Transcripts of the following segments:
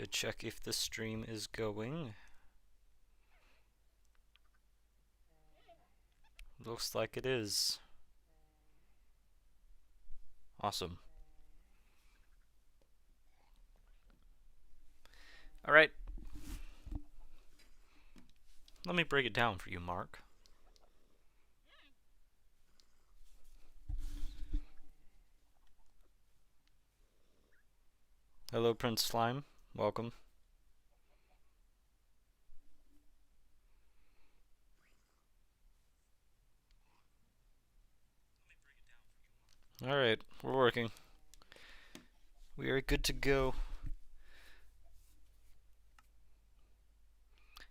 to check if the stream is going. Looks like it is. Awesome. Alright. Let me break it down for you, Mark. Hello, Prince Slime. Welcome. Alright, we're working. We are good to go.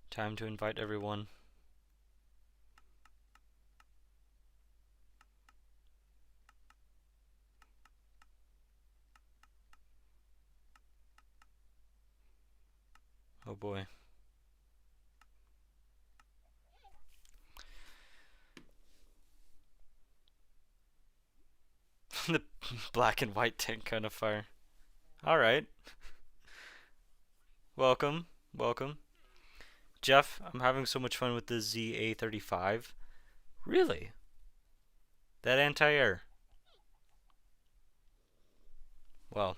Time to invite everyone. Oh boy. The black and white tank kind of fire. Alright. Welcome. Welcome. Jeff, I'm having so much fun with the ZA35. Really? That anti-air. Well,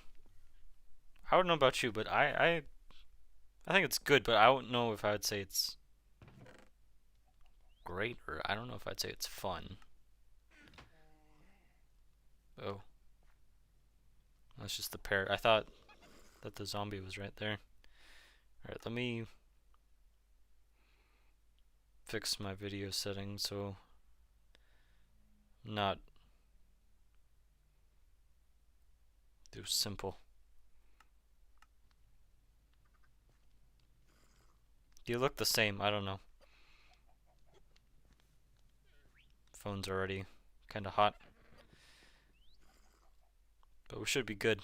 I don't know about you, but I think it's good, but I don't know if I would say it's great, or I don't know if I'd say it's fun. Oh. That's just the pair. I thought that the zombie was right there. Alright, let me fix my video settings so not do simple. You look the same, I don't know. Phone's already kinda hot. But we should be good.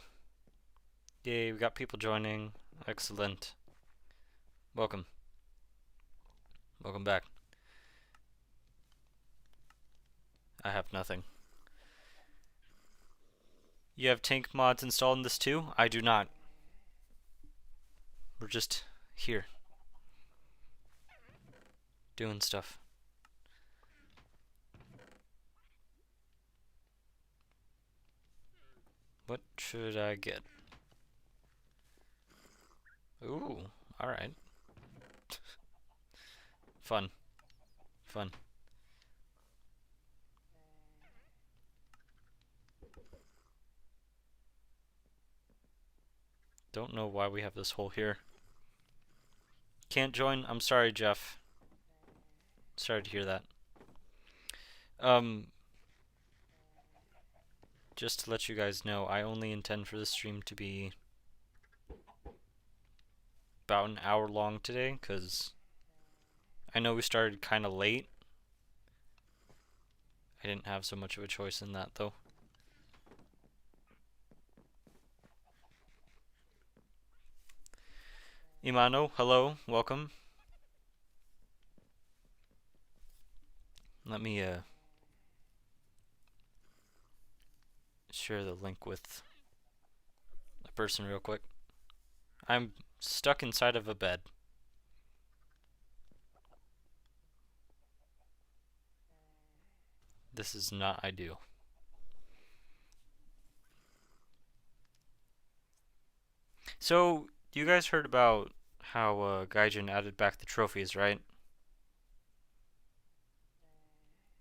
Yay, we got people joining. Excellent. Welcome. Welcome back. I have nothing. You have tank mods installed in this too? I do not. We're just here. Doing stuff. What should I get? Ooh, alright. Fun. Fun. Don't know why we have this hole here. Can't join? I'm sorry, Jeff. Sorry to hear that. Just to let you guys know, I only intend for this stream to be about an hour long today, because I know we started kind of late. I didn't have so much of a choice in that, though. Imano, hello, welcome. Let me share the link with a person real quick. I'm stuck inside of a bed. This is not ideal. So, you guys heard about how Gaijin added back the trophies, right?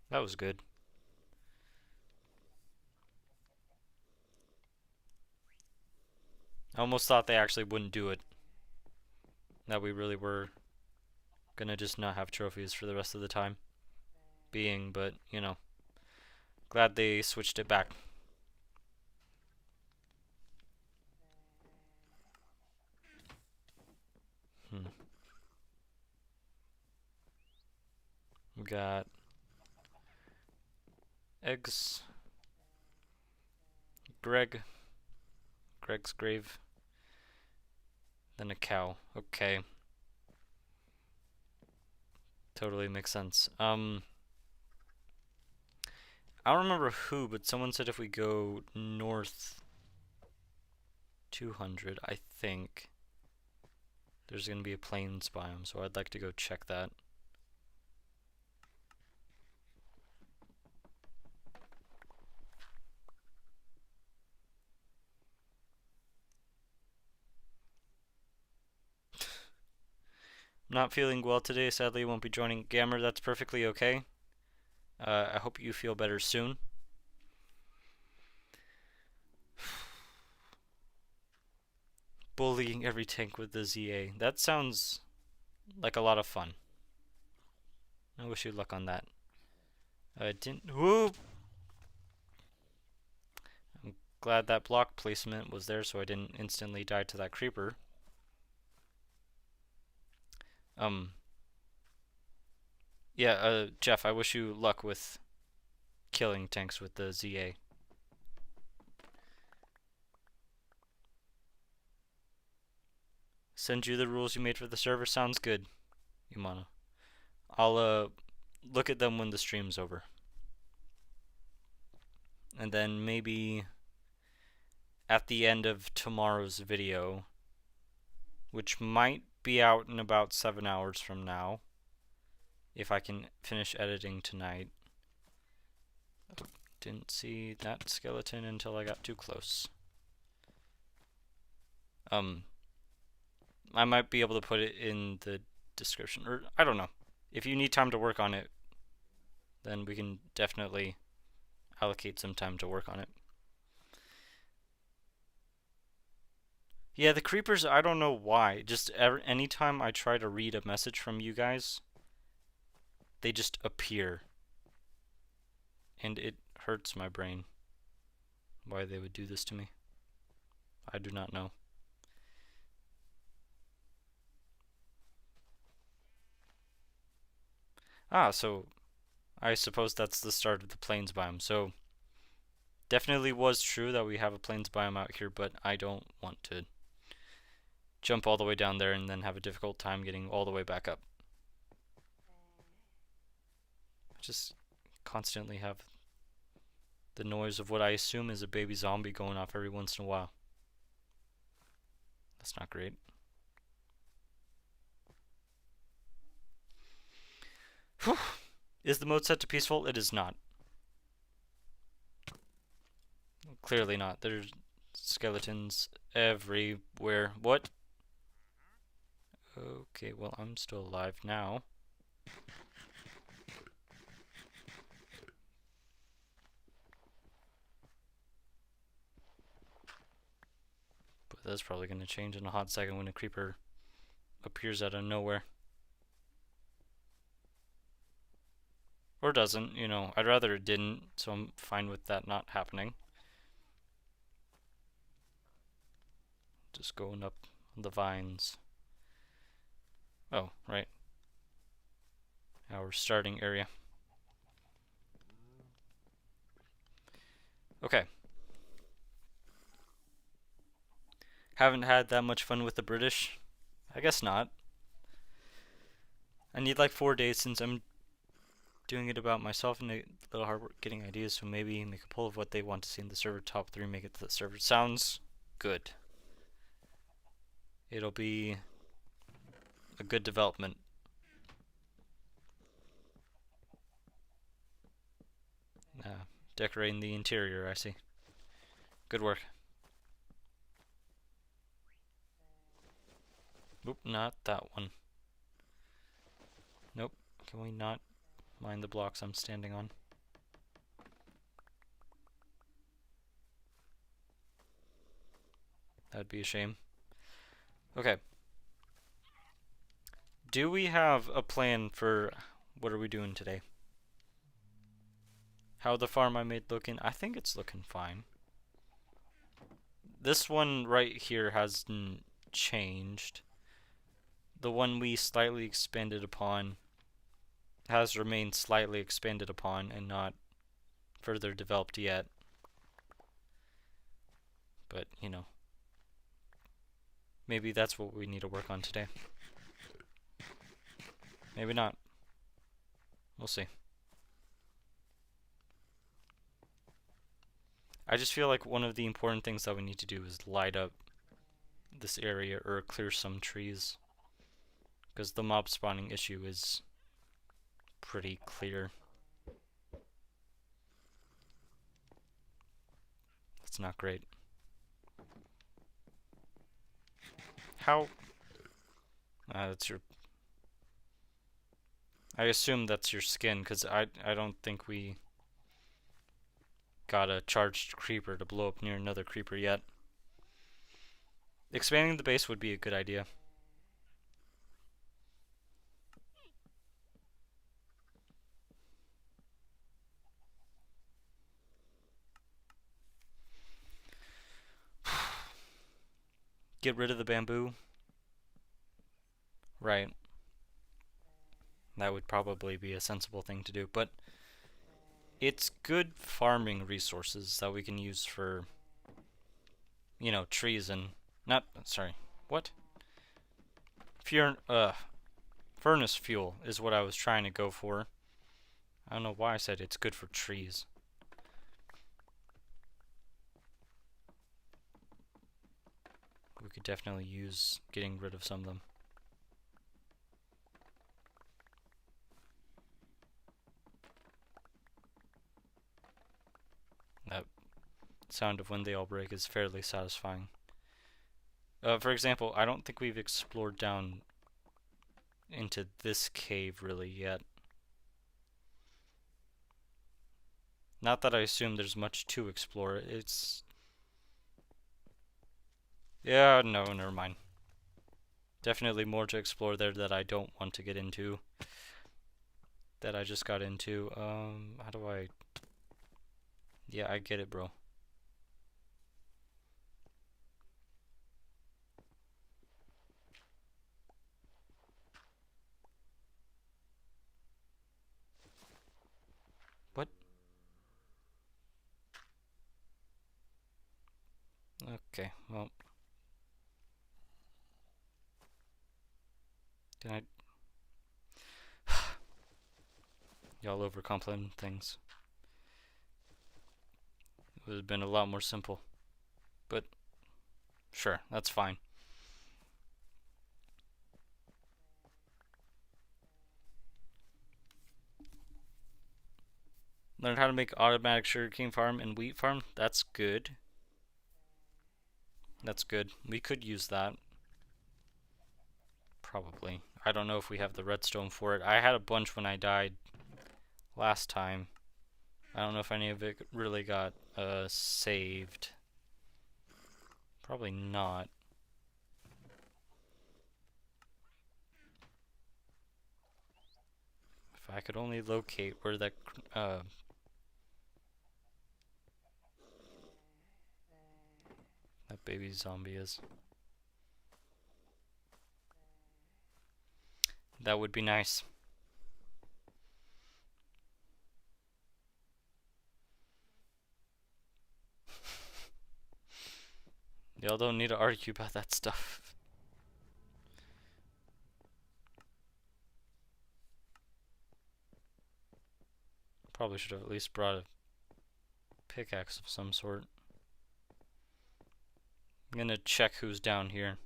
That was good. I almost thought they actually wouldn't do it. That we really were gonna just not have trophies for the rest of the time being, but, you know, glad they switched it back. We got eggs, Greg's grave, then a cow. Okay. Totally makes sense. I don't remember who, but someone said if we go north 200, I think, there's going to be a plains biome, so I'd like to go check that. Not feeling well today, sadly won't be joining. Gammer, that's perfectly okay. I hope you feel better soon. Bullying every tank with the ZA. That sounds like a lot of fun. I wish you luck on that. I didn't. Whoop! I'm glad that block placement was there so I didn't instantly die to that creeper. Yeah, Jeff, I wish you luck with killing tanks with the ZA. Send you the rules you made for the server. Sounds good, Yumana. I'll look at them when the stream's over. And then maybe at the end of tomorrow's video, which might be out in about 7 hours from now, if I can finish editing tonight. Oh, didn't see that skeleton until I got too close. I might be able to put it in the description, or I don't know. If you need time to work on it, then we can definitely allocate some time to work on it. Yeah, the creepers, I don't know why. Just anytime I try to read a message from you guys, they just appear. And it hurts my brain why they would do this to me. I do not know. Ah, so I suppose that's the start of the plains biome. So definitely was true that we have a plains biome out here, but I don't want to jump all the way down there and then have a difficult time getting all the way back up. I just constantly have the noise of what I assume is a baby zombie going off every once in a while. That's not great. Whew. Is the mode set to peaceful? It is not. Clearly not. There's skeletons everywhere. What? Okay, well, I'm still alive now. But that's probably going to change in a hot second when a creeper appears out of nowhere. Or doesn't, you know. I'd rather it didn't, so I'm fine with that not happening. Just going up the vines. Oh, right. Our starting area. Okay. Haven't had that much fun with the British? I guess not. I need like 4 days since I'm doing it about myself and a little hard work getting ideas, so maybe make a poll of what they want to see in the server. Top 3, make it to the server. Sounds good. It'll be a good development. Decorating the interior, I see. Good work. Oop, not that one. Nope. Can we not mind the blocks I'm standing on? That'd be a shame. Okay. Do we have a plan for what are we doing today? How the farm I made looking? I think it's looking fine. This one right here hasn't changed. The one we slightly expanded upon has remained slightly expanded upon and not further developed yet. But, you know, maybe that's what we need to work on today. Maybe not. We'll see. I just feel like one of the important things that we need to do is light up this area or clear some trees. because the mob spawning issue is pretty clear. That's not great. How? That's your... I assume that's your skin, because I don't think we got a charged creeper to blow up near another creeper yet. Expanding the base would be a good idea. Get rid of the bamboo. Right. That would probably be a sensible thing to do, but it's good farming resources that we can use for, you know, trees and not, sorry, what? Furnace fuel is what I was trying to go for. I don't know why I said it's good for trees. We could definitely use getting rid of some of them. That sound of when they all break is fairly satisfying. For example, I don't think we've explored down into this cave really yet. Not that I assume there's much to explore. It's... Yeah, no, never mind. Definitely more to explore there that I don't want to get into. That I just got into. How do I... Yeah, I get it, bro. What? Okay, well... Can I... Y'all overcomplicating things. It would have been a lot more simple. But, sure, that's fine. Learned how to make automatic sugarcane farm and wheat farm. That's good. That's good. We could use that. Probably. I don't know if we have the redstone for it. I had a bunch when I died last time. I don't know if any of it really got saved. Probably not. If I could only locate where that that baby zombie is. That would be nice. Y'all don't need to argue about that stuff. Probably should have at least brought a pickaxe of some sort. I'm gonna check who's down here.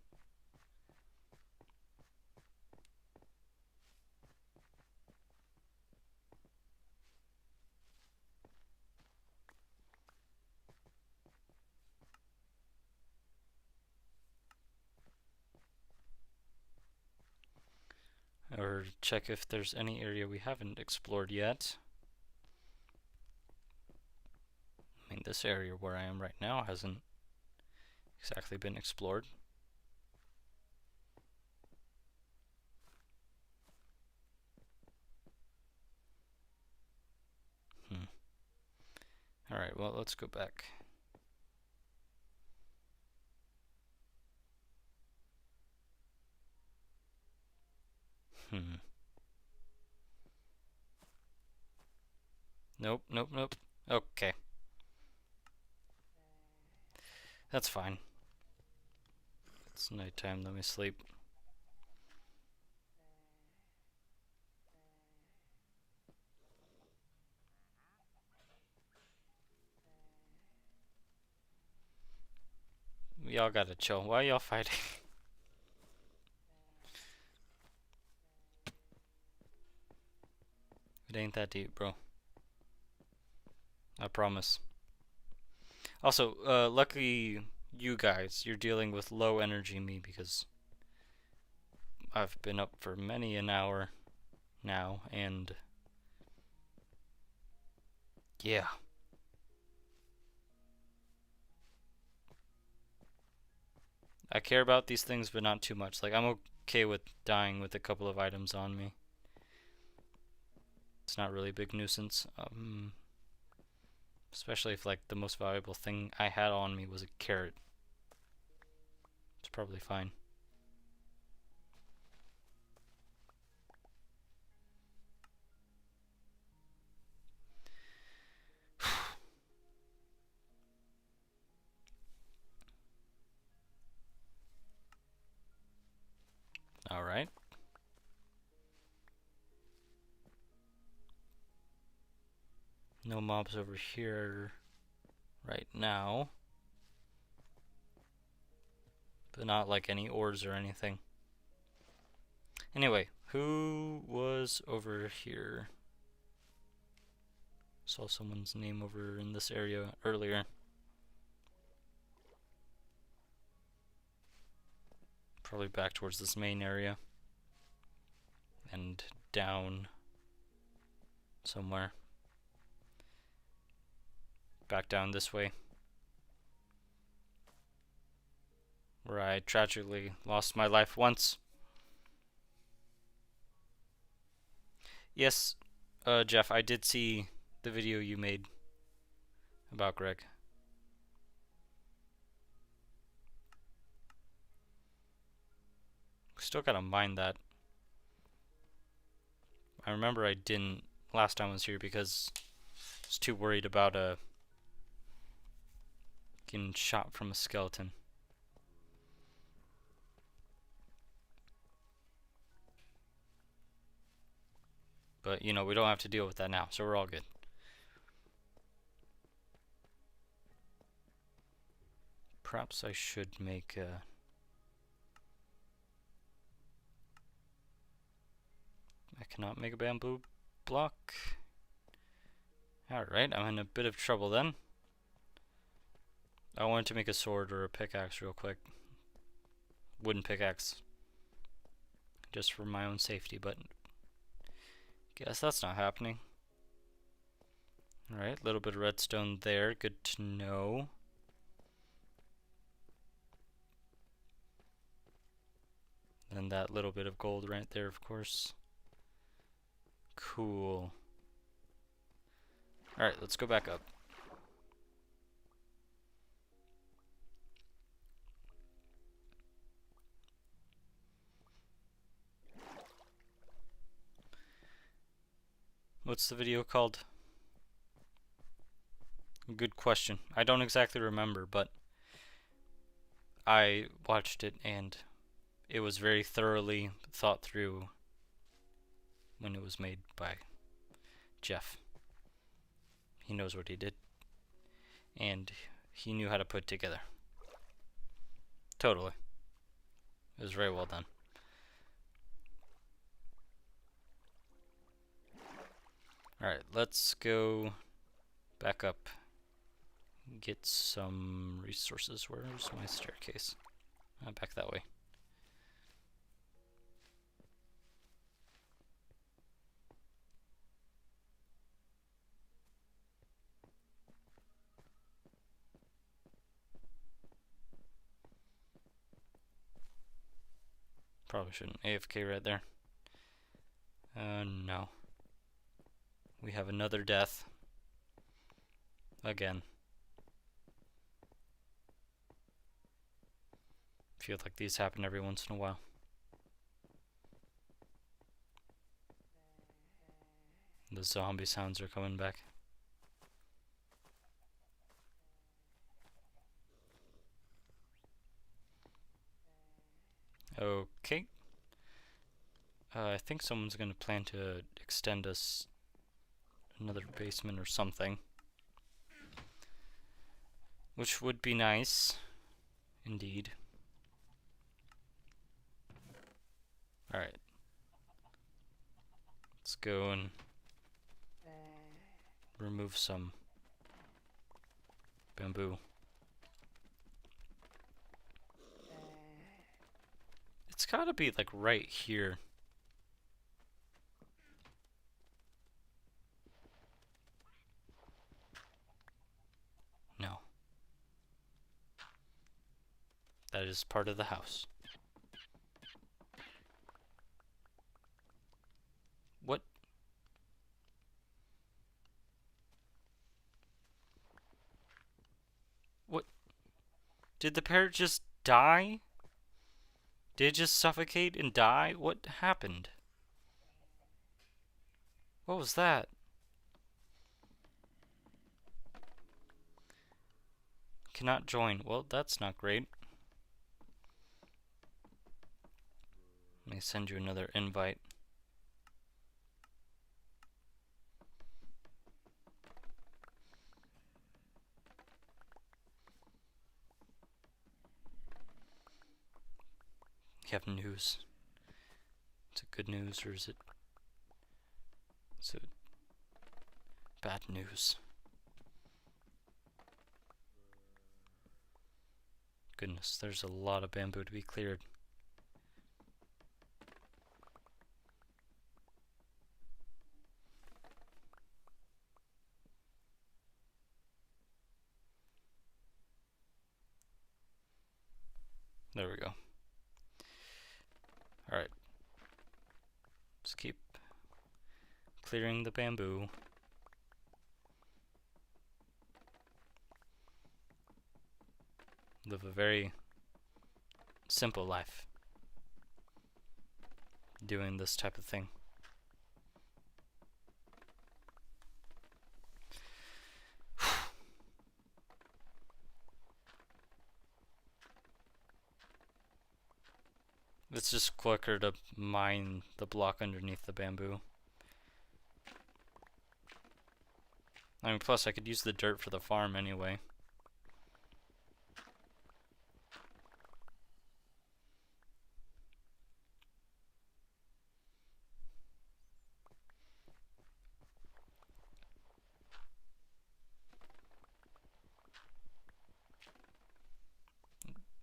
Or check if there's any area we haven't explored yet. I mean, this area where I am right now hasn't exactly been explored. Alright, well, let's go back. Nope, nope, nope. Okay. That's fine. It's nighttime, let me sleep. Y'all gotta chill. Why y'all fighting? It ain't that deep, bro. I promise. Also, luckily you guys, you're dealing with low energy me because I've been up for many an hour now, and yeah. I care about these things, but not too much. Like, I'm okay with dying with a couple of items on me. It's not really a big nuisance. Especially if, like, the most valuable thing I had on me was a carrot. It's probably fine. Alright. No mobs over here right now. But not like any ores or anything. Anyway, who was over here? Saw someone's name over in this area earlier. Probably back towards this main area. And down somewhere. Back down this way. Where I tragically lost my life once. Yes, Jeff, I did see the video you made about Greg. Still gotta mind that. I remember I didn't last time I was here because I was too worried about getting shot from a skeleton. But, you know, we don't have to deal with that now, so we're all good. Perhaps I should make I cannot make a bamboo block. Alright, I'm in a bit of trouble then. I wanted to make a sword or a pickaxe real quick. Wooden pickaxe. Just for my own safety, but guess that's not happening. Alright, a little bit of redstone there. Good to know. And that little bit of gold right there, of course. Cool. Alright, let's go back up. What's the video called? Good question. I don't exactly remember, but I watched it and it was very thoroughly thought through when it was made by Jeff. He knows what he did. And he knew how to put it together. Totally. It was very well done. Alright, let's go back up. Get some resources. Where's my staircase? Back that way. Probably shouldn't AFK right there. No. We have another death. Again. Feel like these happen every once in a while. The zombie sounds are coming back. Okay. I think someone's gonna plan to extend us another basement or something. Which would be nice. Indeed. Alright. Let's go and remove some bamboo. It's gotta be like right here. No. That is part of the house. What? What? Did the parrot just die? Did it just suffocate and die? What happened? What was that? Cannot join. Well, that's not great. Let me send you another invite. You have news. Is it good news or is it bad news? Goodness, there's a lot of bamboo to be cleared. There we go. Alright. Just keep clearing the bamboo. Live a very simple life doing this type of thing. It's just quicker to mine the block underneath the bamboo. I mean, plus I could use the dirt for the farm anyway.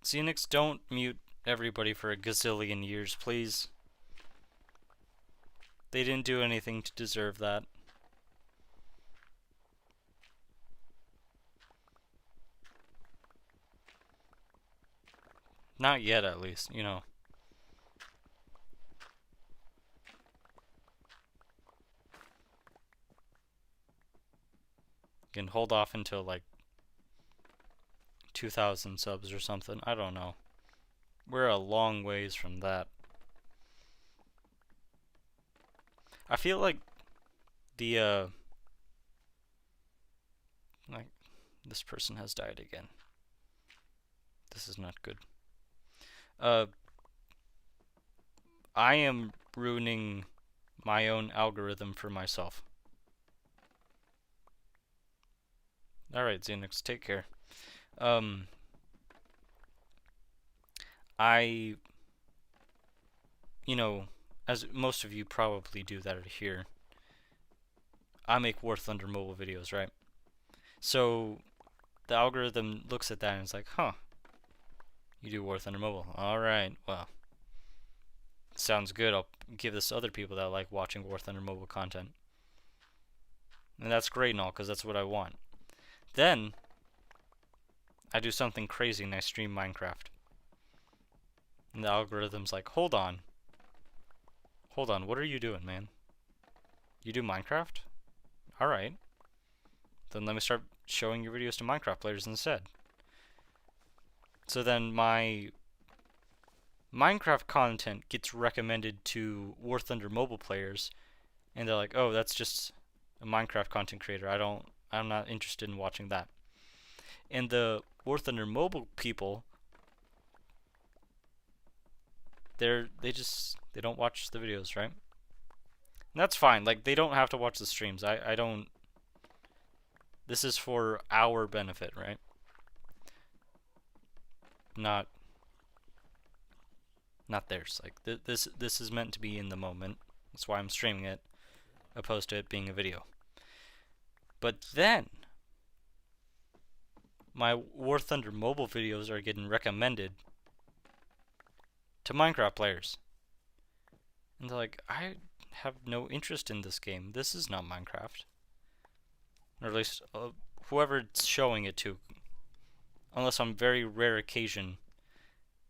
Xenix, don't mute everybody for a gazillion years, please. They didn't do anything to deserve that. Not yet, at least, you know. You can hold off until like 2,000 subs or something. I don't know. We're a long ways from that. I feel like the like this person has died again. This is not good. I am ruining my own algorithm for myself. Alright, Xenix, take care. You know, as most of you probably do that are here, I make War Thunder mobile videos, right? So the algorithm looks at that and it's like, huh, you do War Thunder mobile. Alright, well, sounds good. I'll give this to other people that like watching War Thunder mobile content. And that's great and all, because that's what I want. Then I do something crazy and I stream Minecraft. And the algorithm's like, hold on, what are you doing, man? You do Minecraft? Alright. Then let me start showing your videos to Minecraft players instead. So then my Minecraft content gets recommended to War Thunder mobile players, and they're like, oh, that's just a Minecraft content creator. I'm not interested in watching that. And the War Thunder mobile people, they don't watch the videos, right? And that's fine. Like, they don't have to watch the streams. I don't. This is for our benefit, right? Not theirs. Like, this is meant to be in the moment. That's why I'm streaming it, opposed to it being a video. But then my War Thunder mobile videos are getting recommended to Minecraft players. And they're like, I have no interest in this game. This is not Minecraft. Or at least whoever it's showing it to. Unless on very rare occasion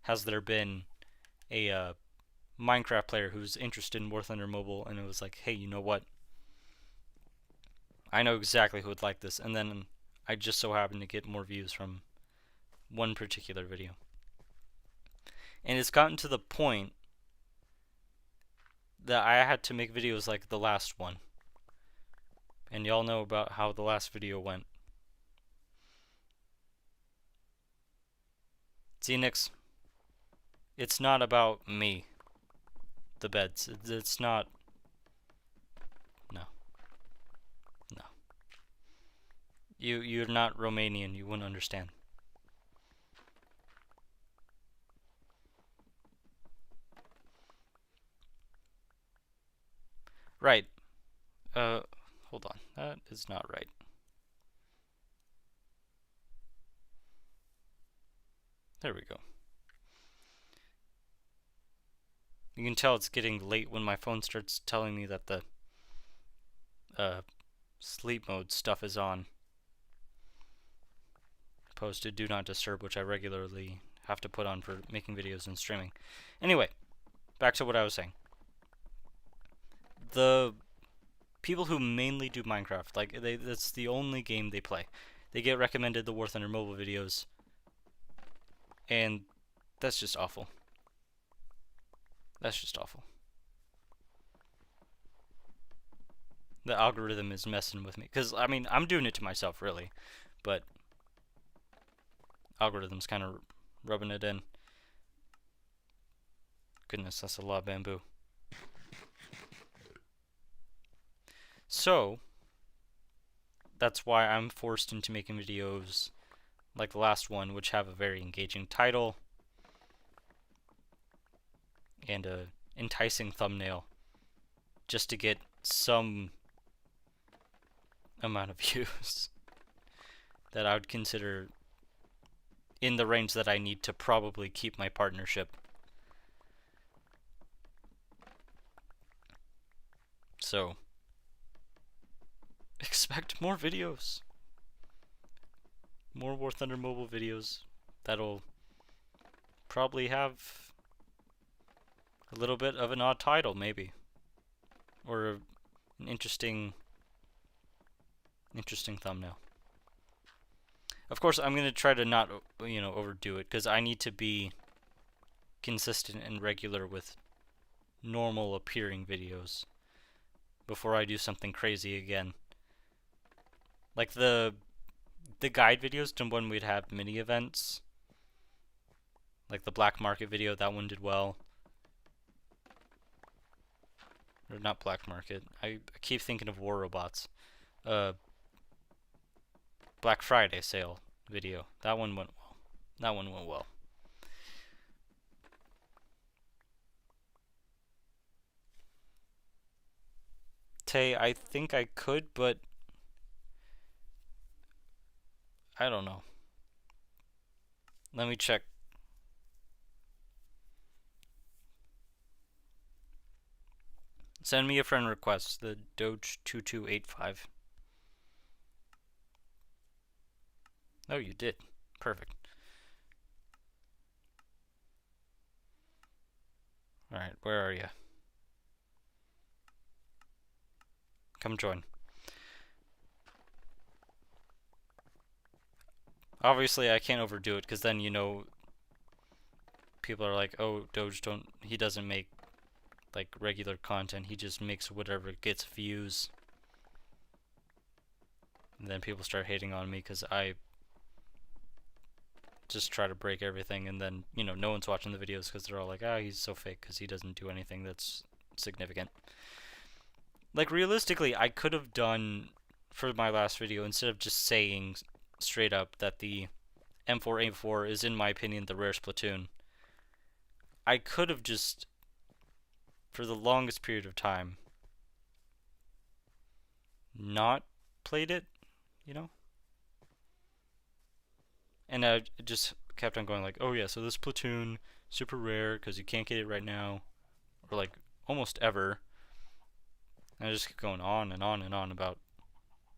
has there been a Minecraft player who's interested in War Thunder Mobile and it was like, hey, you know what? I know exactly who would like this. And then I just so happen to get more views from one particular video. And it's gotten to the point that I had to make videos like the last one. And y'all know about how the last video went. Xenix, it's not about me. The beds. It's not. No. No. You're not Romanian. You wouldn't understand. Right. Hold on. That is not right. There we go. You can tell it's getting late when my phone starts telling me that the sleep mode stuff is on. Opposed to do not disturb, which I regularly have to put on for making videos and streaming. Anyway, back to what I was saying. The people who mainly do Minecraft, like that's the only game they play. They get recommended the War Thunder mobile videos, and that's just awful. That's just awful. The algorithm is messing with me, because I mean I'm doing it to myself really, but algorithm's kind of rubbing it in. Goodness, that's a lot of bamboo. So that's why I'm forced into making videos like the last one, which have a very engaging title and a enticing thumbnail, just to get some amount of views that I would consider in the range that I need to probably keep my partnership. So expect more videos. More War Thunder mobile videos that'll probably have a little bit of an odd title, maybe. Or an interesting thumbnail. Of course, I'm going to try to not, overdo it, because I need to be consistent and regular with normal appearing videos before I do something crazy again. Like the guide videos to when we'd have mini events. Like the Black Market video, that one did well. Or not Black Market. I keep thinking of War Robots. Black Friday sale video. That one went well. That one went well. Tay, I think I could, but I don't know. Let me check. Send me a friend request, the Doge2285. Oh, you did. Perfect. Alright, where are you? Come join. Obviously, I can't overdo it, because then, people are like, oh, Doge he doesn't make, like, regular content. He just makes whatever gets views. And then people start hating on me, because I just try to break everything, and then, no one's watching the videos, because they're all like, he's so fake, because he doesn't do anything that's significant. Like, realistically, I could have done, for my last video, instead of just saying straight up that the M4A4 is, in my opinion, the rarest platoon, I could have just, for the longest period of time, not played it, you know? And I just kept on going like, oh yeah, so this platoon, super rare because you can't get it right now, or like almost ever. And I just kept going on and on and on about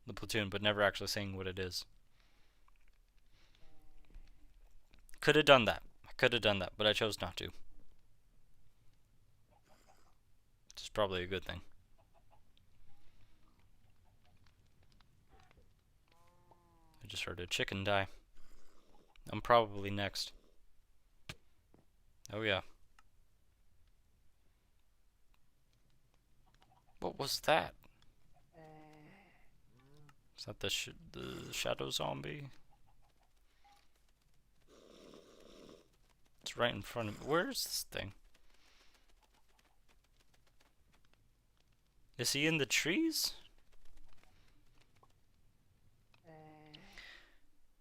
the platoon, but never actually saying what it is. Could have done that. I could have done that, but I chose not to. Which is probably a good thing. I just heard a chicken die. I'm probably next. Oh yeah. What was that? Is that the shadow zombie? It's right in front of me. Where is this thing? Is he in the trees?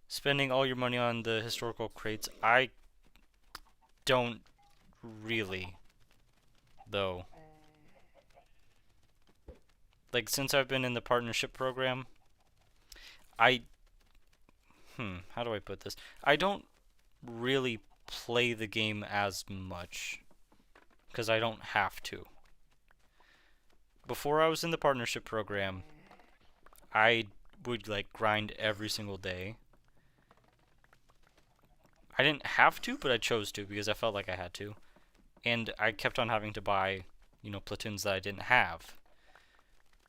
Spending all your money on the historical crates. I don't really, though. Like, since I've been in the partnership program, how do I put this? I don't really play the game as much, because I don't have to. Before I was in the partnership program, I would, like, grind every single day. I didn't have to, but I chose to, because I felt like I had to. And I kept on having to buy, you know, platoons that I didn't have.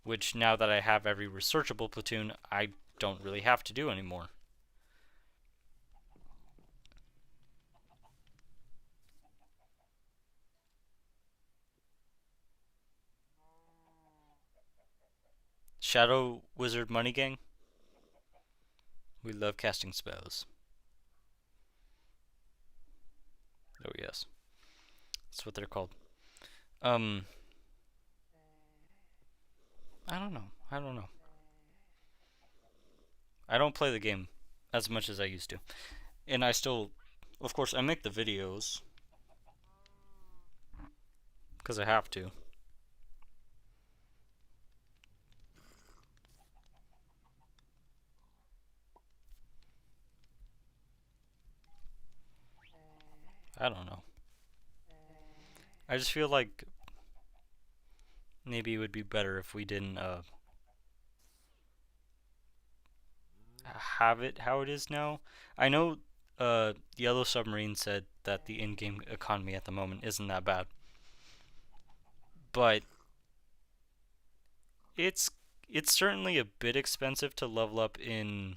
Which, now that I have every researchable platoon, I don't really have to do anymore. Shadow Wizard Money Gang? We love casting spells. Oh yes. That's what they're called. I don't know. I don't know. I don't play the game as much as I used to. And I still, of course, I make the videos. Because I have to. I don't know. I just feel like maybe it would be better if we didn't have it how it is now. I know Yellow Submarine said that the in-game economy at the moment isn't that bad. But it's certainly a bit expensive to level up in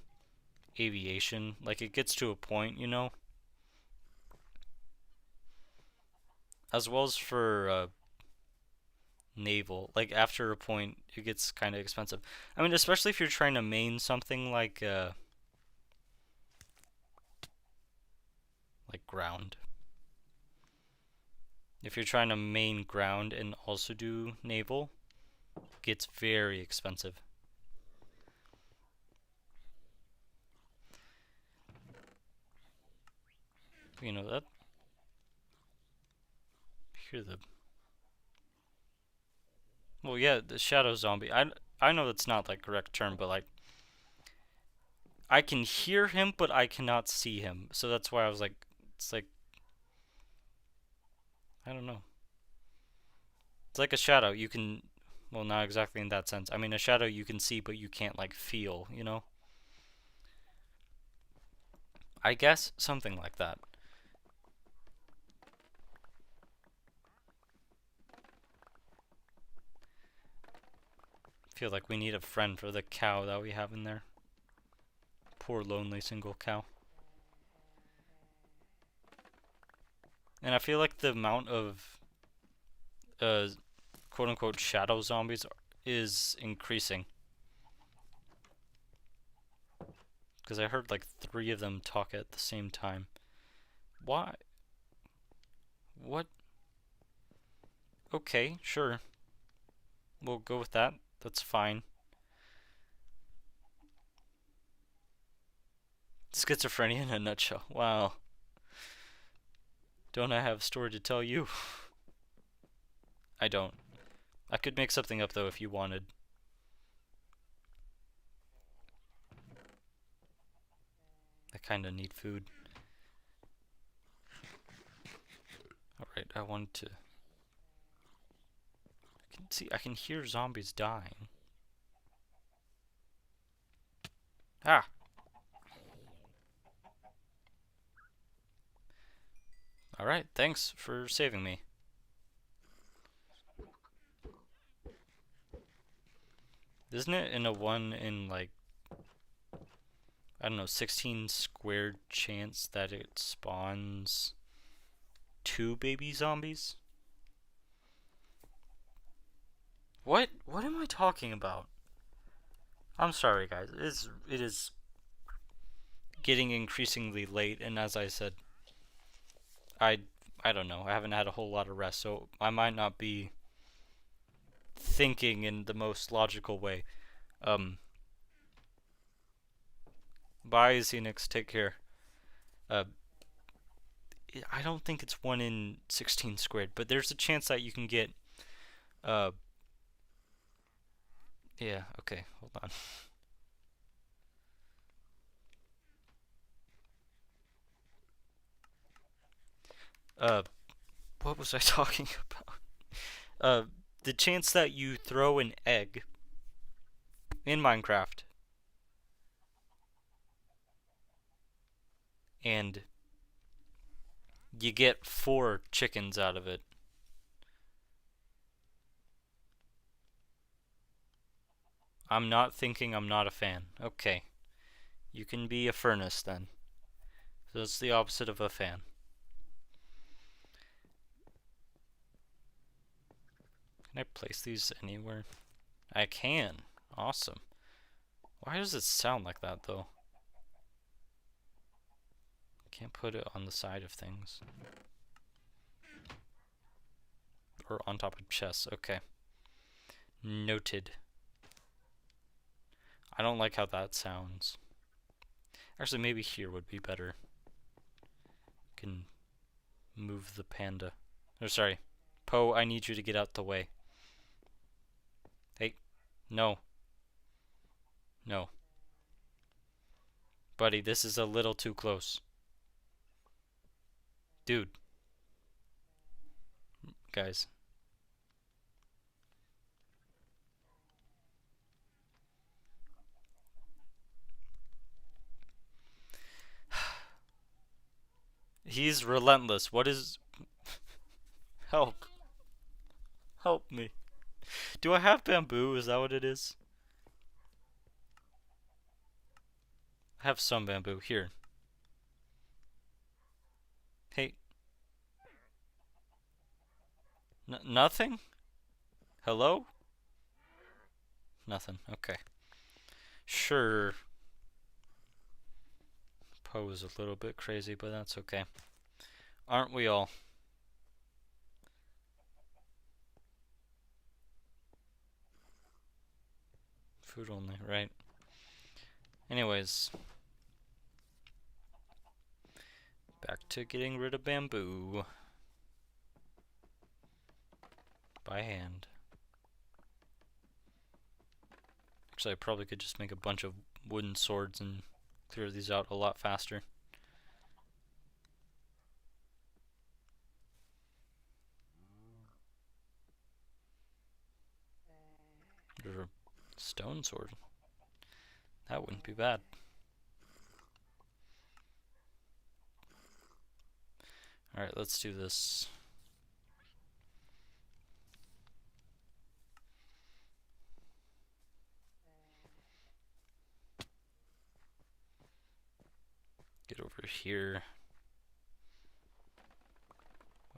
aviation. Like, it gets to a point, you know. As well as for naval. Like, after a point, it gets kind of expensive. I mean, especially if you're trying to main something like ground. If you're trying to main ground and also do naval, it gets very expensive. You know that. Hear the. Well, yeah, the shadow zombie. I know that's not the correct term, but like, I can hear him, but I cannot see him. So that's why I was like, it's like, I don't know. It's like a shadow. You can, well, not exactly in that sense. I mean, a shadow you can see, but you can't like feel. You know. I guess something like that. Feel like we need a friend for the cow that we have in there. Poor lonely single cow. And I feel like the amount of quote unquote shadow zombies is increasing. Because I heard like 3 of them talk at the same time. Why? What? Okay, sure. We'll go with that. That's fine. Schizophrenia in a nutshell. Wow. Don't I have a story to tell you? I don't. I could make something up though if you wanted. kinda need food. Alright, I want to... I can hear zombies dying. Ah! Alright, thanks for saving me. Isn't it in a 1 in, like, I don't know, 16 squared chance that it spawns 2 baby zombies? What am I talking about? I'm sorry, guys. It is getting increasingly late, and as I said, I don't know. I haven't had a whole lot of rest, so I might not be thinking in the most logical way. Bye, Xenix. Take care. I don't think it's 1 in 16 squared, but there's a chance that you can get, yeah, okay, hold on. What was I talking about? The chance that you throw an egg in Minecraft and you get 4 chickens out of it. I'm not thinking, I'm not a fan. Okay. You can be a furnace then. So it's the opposite of a fan. Can I place these anywhere? I can. Awesome. Why does it sound like that though? Can't put it on the side of things. Or on top of chests. Okay. Noted. I don't like how that sounds. Actually, maybe here would be better. Can move the panda. Oh, sorry. Poe, I need you to get out the way. Hey. No. No. Buddy, this is a little too close. Dude. Guys. He's relentless. What is... Help. Help me. Do I have bamboo? Is that what it is? I have some bamboo. Here. Hey. Nothing? Hello? Nothing. Okay. Sure. Poe is a little bit crazy, but that's okay. Aren't we all? Food only, right? Anyways. Back to getting rid of bamboo. By hand. Actually, I probably could just make a bunch of wooden swords and clear these out a lot faster. There's a stone sword. That wouldn't be bad. Alright, let's do this. Get over here.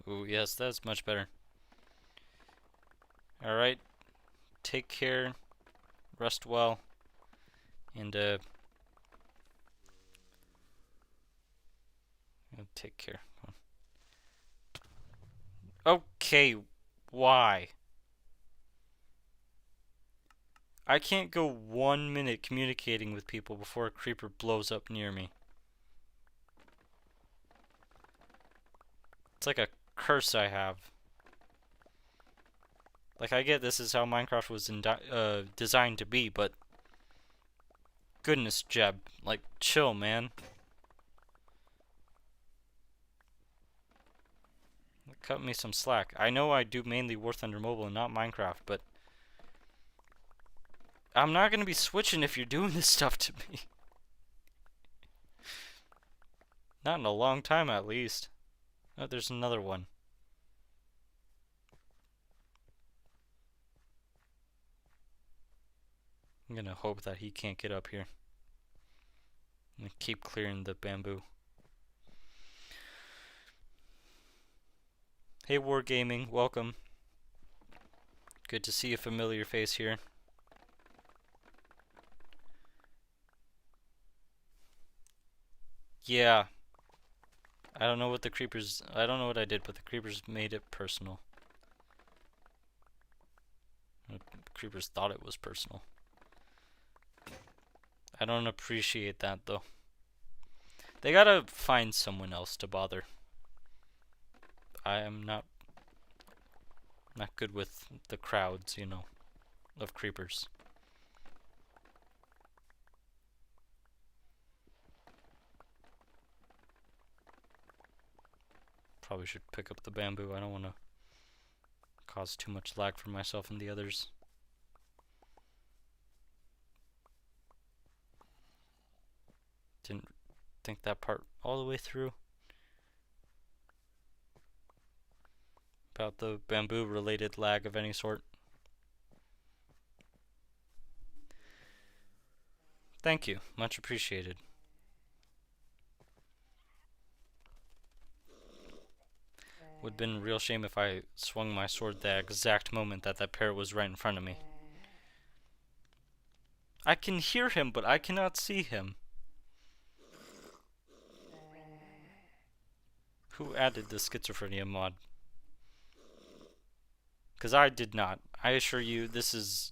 Ooh, yes, that's much better. Alright. Take care. Rest well. And, take care. Okay, why? I can't go 1 minute communicating with people before a creeper blows up near me. It's like a curse I have. Like, I get this is how Minecraft was designed to be, but... Goodness, Jeb. Like, chill, man. cut me some slack. I know I do mainly War Thunder Mobile and not Minecraft, but I'm not gonna be switching if you're doing this stuff to me. Not in a long time, at least. Oh, there's another one. I'm gonna hope that he can't get up here. I'm gonna keep clearing the bamboo. Hey Wargaming, welcome. Good to see a familiar face here. Yeah. I don't know what the creepers... I don't know what I did, but the creepers made it personal. The creepers thought it was personal. I don't appreciate that, though. They gotta find someone else to bother. I am not good with the crowds, you know, of creepers. Probably should pick up the bamboo. I don't want to cause too much lag for myself and the others. Didn't think that part all the way through. About the bamboo related lag of any sort. Thank you. Much appreciated. Would have been a real shame if I swung my sword the exact moment that that parrot was right in front of me. I can hear him, but I cannot see him. Who added the schizophrenia mod? Because I did not. I assure you, this is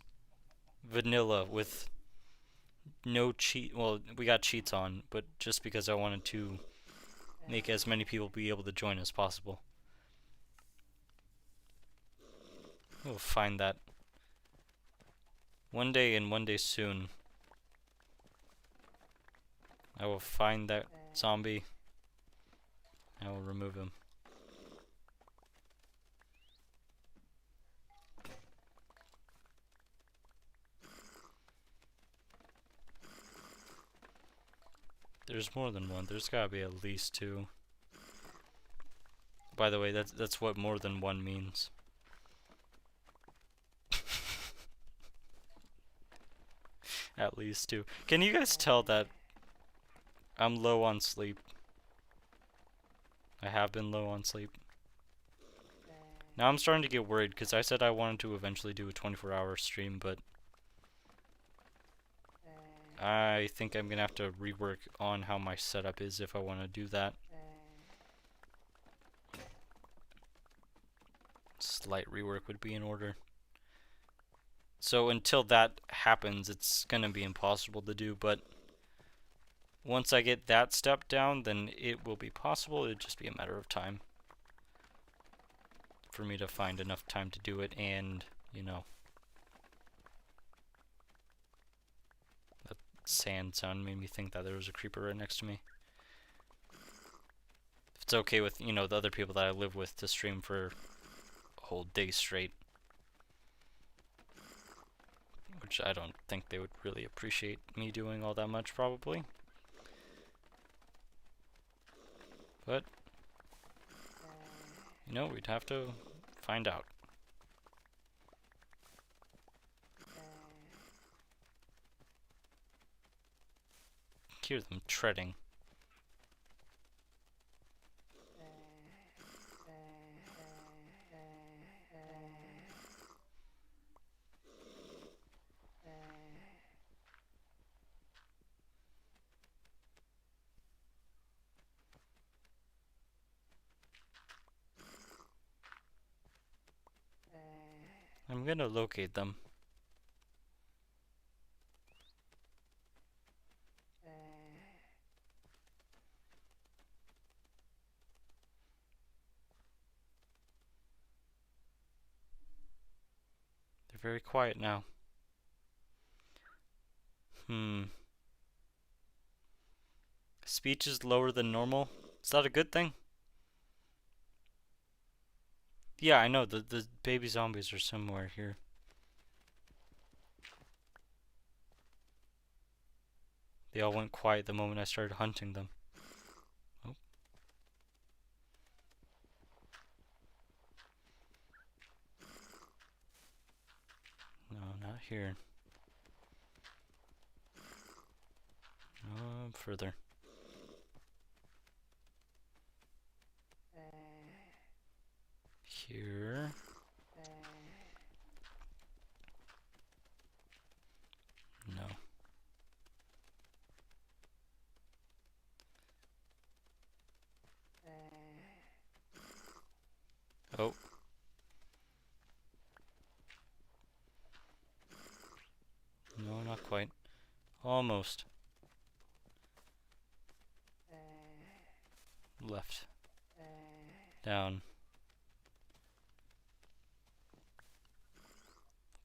vanilla with no cheat. Well, we got cheats on, but just because I wanted to make as many people be able to join as possible. We'll find that one day, and one day soon. I will find that zombie. I will remove him. There's more than one. There's gotta be at least two. By the way, that's what more than one means. At least two. Can you guys tell that I'm low on sleep? I have been low on sleep. Now I'm starting to get worried because I said I wanted to eventually do a 24-hour stream, but I think I'm gonna have to rework on how my setup is if I want to do that. Slight rework would be in order. So until that happens, it's gonna be impossible to do, but once I get that step down, then it will be possible. It'll just be a matter of time for me to find enough time to do it, and, you know, that sand sound made me think that there was a creeper right next to me. If it's okay with, you know, the other people that I live with to stream for a whole day straight. Which I don't think they would really appreciate me doing all that much, probably. But, you know, we'd have to find out. Hear them treading. I'm gonna locate them. They're very quiet now. Speech is lower than normal. Is that a good thing? Yeah, I know, the baby zombies are somewhere here. They all went quiet the moment I started hunting them. Oh. No, not here. No, further. Here. No. Oh. No, not quite. Almost. Left. Down.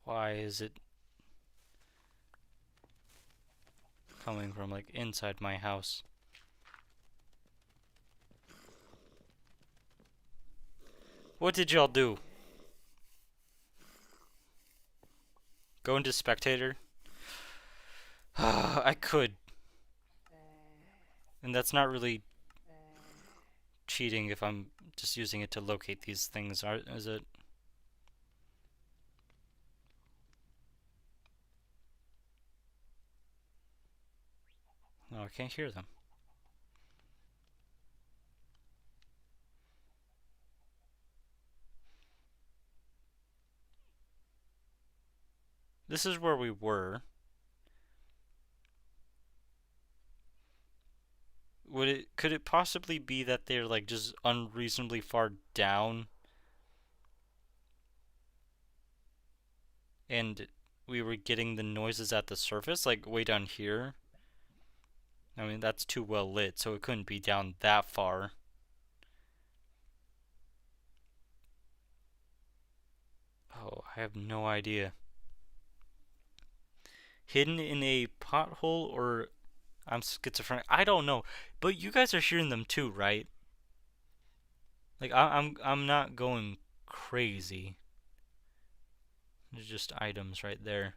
Why is it coming from like inside my house? What did y'all do? Go into spectator? I could. And that's not really cheating if I'm just using it to locate these things, is it? No, I can't hear them. This is where we were. Could it possibly be that they're like just unreasonably far down? And we were getting the noises at the surface, like way down here? I mean, that's too well lit, so it couldn't be down that far. Oh, I have no idea. Hidden in a pothole, or I'm schizophrenic? I don't know. But you guys are hearing them too, right? Like I'm not going crazy. There's just items right there.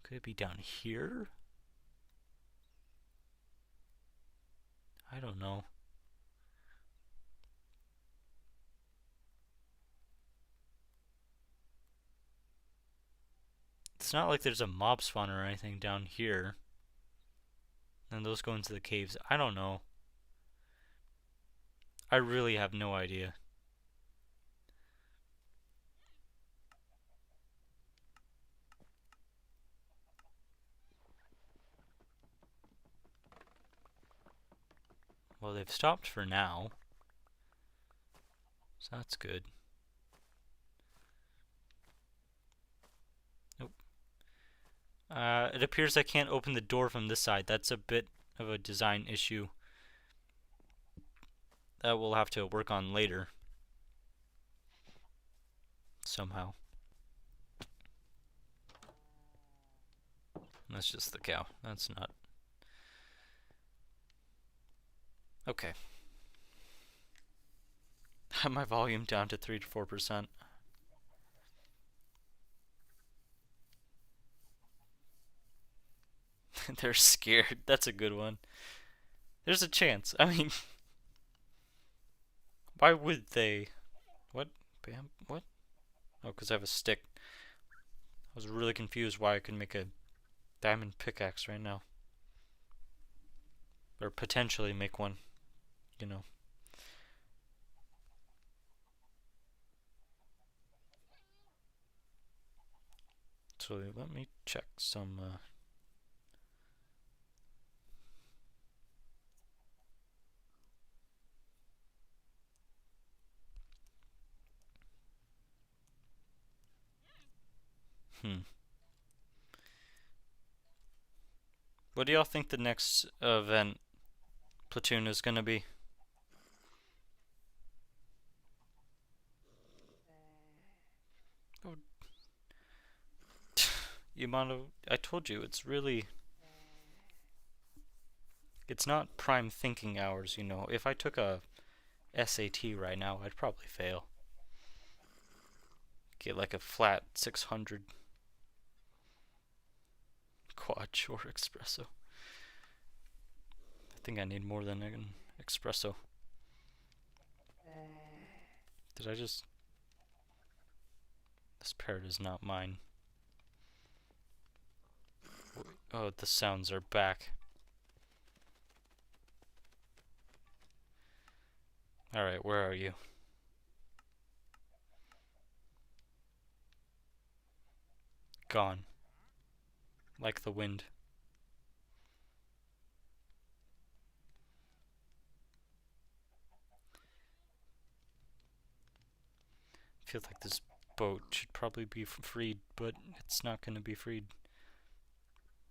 Could it be down here? I don't know. It's not like there's a mob spawn or anything down here. And those go into the caves. I don't know. I really have no idea. Well, they've stopped for now. So that's good. Nope. It appears I can't open the door from this side. That's a bit of a design issue that we'll have to work on later. Somehow. That's just the cow. That's not... Okay. Have my volume down to 3 to 4%. They're scared. That's a good one. There's a chance. I mean... Why would they? What? Bam? What? Oh, because I have a stick. I was really confused why I could make a diamond pickaxe right now. Or potentially make one, you know. So let me check some, What do y'all think the next event platoon is gonna be? Oh. Yamato, I told you, it's really... It's not prime thinking hours, you know. If I took a SAT right now, I'd probably fail. Get like a flat 600 quad short espresso. I think I need more than an espresso. Did I just... This parrot is not mine. Oh, the sounds are back. Alright, where are you? Gone. Like the wind. I feel like this boat should probably be freed, but it's not going to be freed.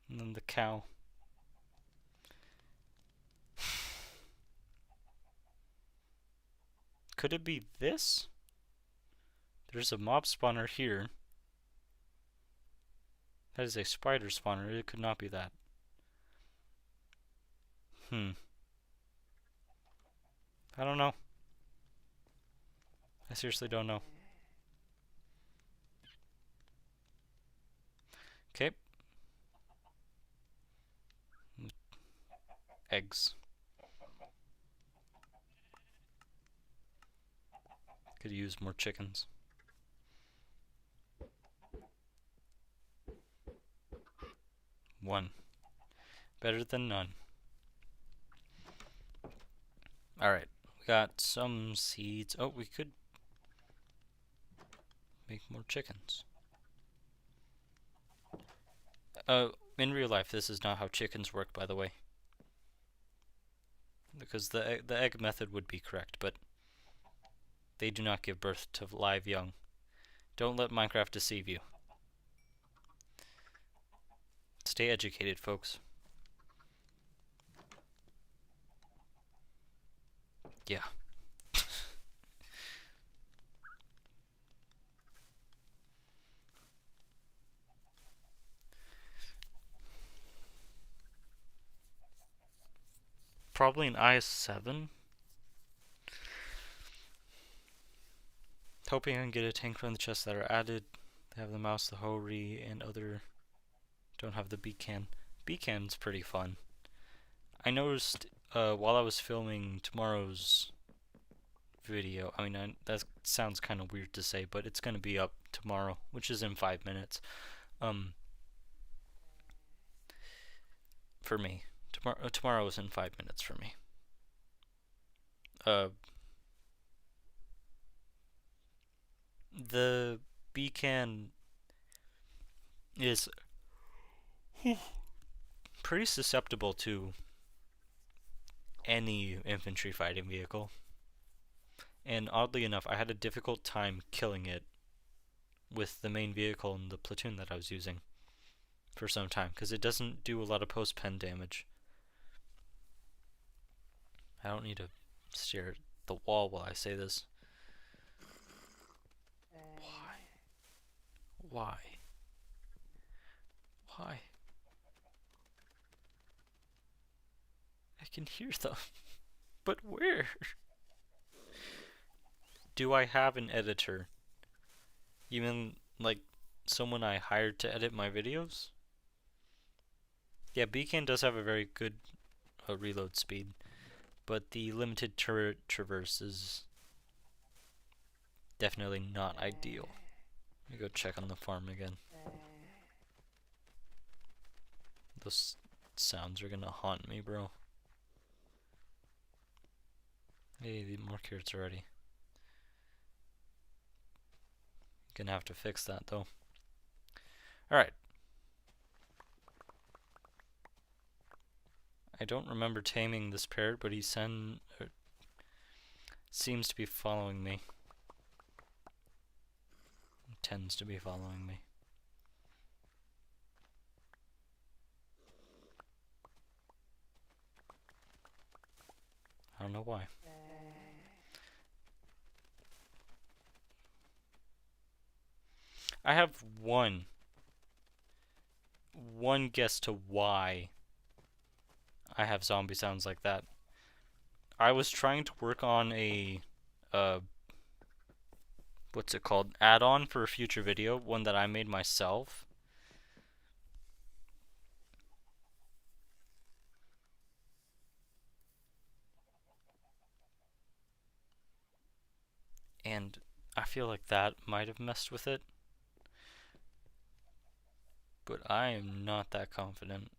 And then the cow. Could it be this? There's a mob spawner here. That is a spider spawner. It could not be that. I don't know. I seriously don't know. Okay. Eggs. Could use more chickens. One. Better than none. Alright. We got some seeds. Oh, we could make more chickens. In real life, this is not how chickens work, by the way. Because the egg method would be correct, but they do not give birth to live young. Don't let Minecraft deceive you. Stay educated, folks. Yeah. Probably an IS-7. Hoping I can get a tank from the chests that are added. They have the mouse, the hori, and other... Don't have the beacon. Beacon's pretty fun. I noticed while I was filming tomorrow's video, I mean, that sounds kind of weird to say, but it's going to be up tomorrow, which is in 5 minutes. For me. Tomorrow is in 5 minutes for me. The beacon is pretty susceptible to any infantry fighting vehicle. And oddly enough, I had a difficult time killing it with the main vehicle in the platoon that I was using for some time, because it doesn't do a lot of post-pen damage. I don't need to stare at the wall while I say this. Why? Why? I can hear them. But where? Do I have an editor? Even, like, someone I hired to edit my videos? Yeah, Beacon does have a very good reload speed, but the limited traverse is definitely not ideal. Let me go check on the farm again. Those sounds are gonna haunt me, bro. Hey, more carrots already. Gonna have to fix that though. Alright. I don't remember taming this parrot, but he seems to be following me. He tends to be following me. I don't know why. I have one guess to why I have zombie sounds like that. I was trying to work on a uh what's it called? Add-on for a future video, one that I made myself. And I feel like that might have messed with it. But I am not that confident.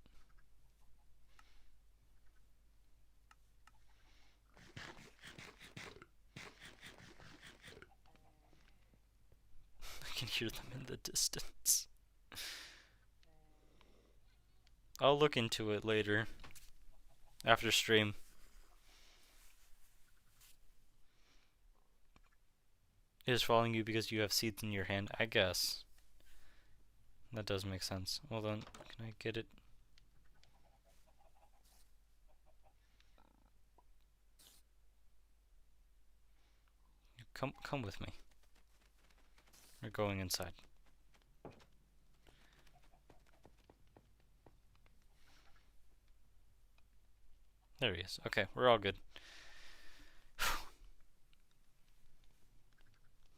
I can hear them in the distance. I'll look into it later. After stream. It is following you because you have seeds in your hand, I guess. That does make sense. Hold on, can I get it? Come with me. We're going inside. There he is. Okay, we're all good.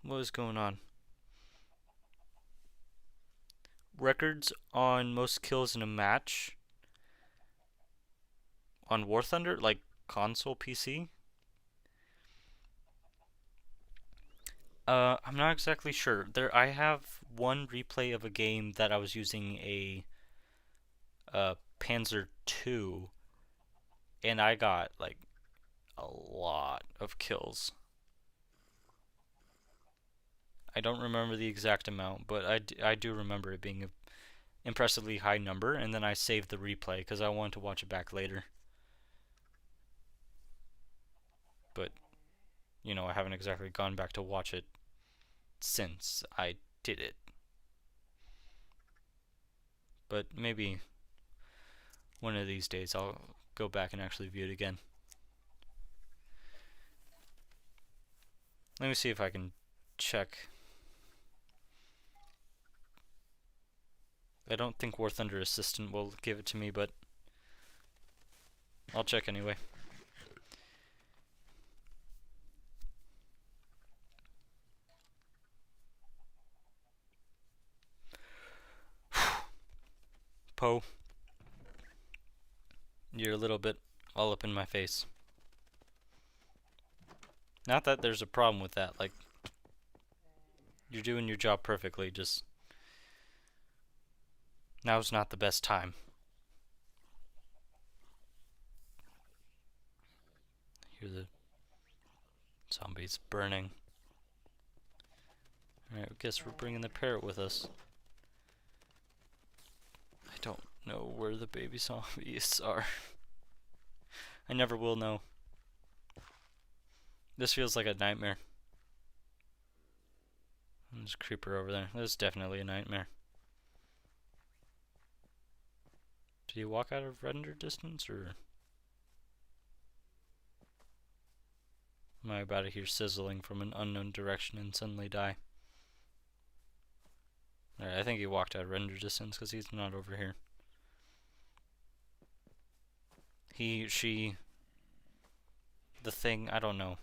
What is going on? Records on most kills in a match on War Thunder, like console PC? I'm not exactly sure. I have one replay of a game that I was using a Panzer II, and I got like a lot of kills. I don't remember the exact amount, but I do remember it being an impressively high number, and then I saved the replay because I wanted to watch it back later. But, you know, I haven't exactly gone back to watch it since I did it. But maybe one of these days I'll go back and actually view it again. Let me see if I can check. I don't think War Thunder Assistant will give it to me, but I'll check anyway. Poe, you're a little bit all up in my face. Not that there's a problem with that, like, you're doing your job perfectly, just now's not the best time. Hear the zombies burning. Alright, I guess we're bringing the parrot with us. I don't know where the baby zombies are. I never will know. This feels like a nightmare. There's a creeper over there. This is definitely a nightmare. Did he walk out of render distance, or am I about to hear sizzling from an unknown direction and suddenly die? Alright, I think he walked out of render distance because he's not over here. He, she, the thing, I don't know.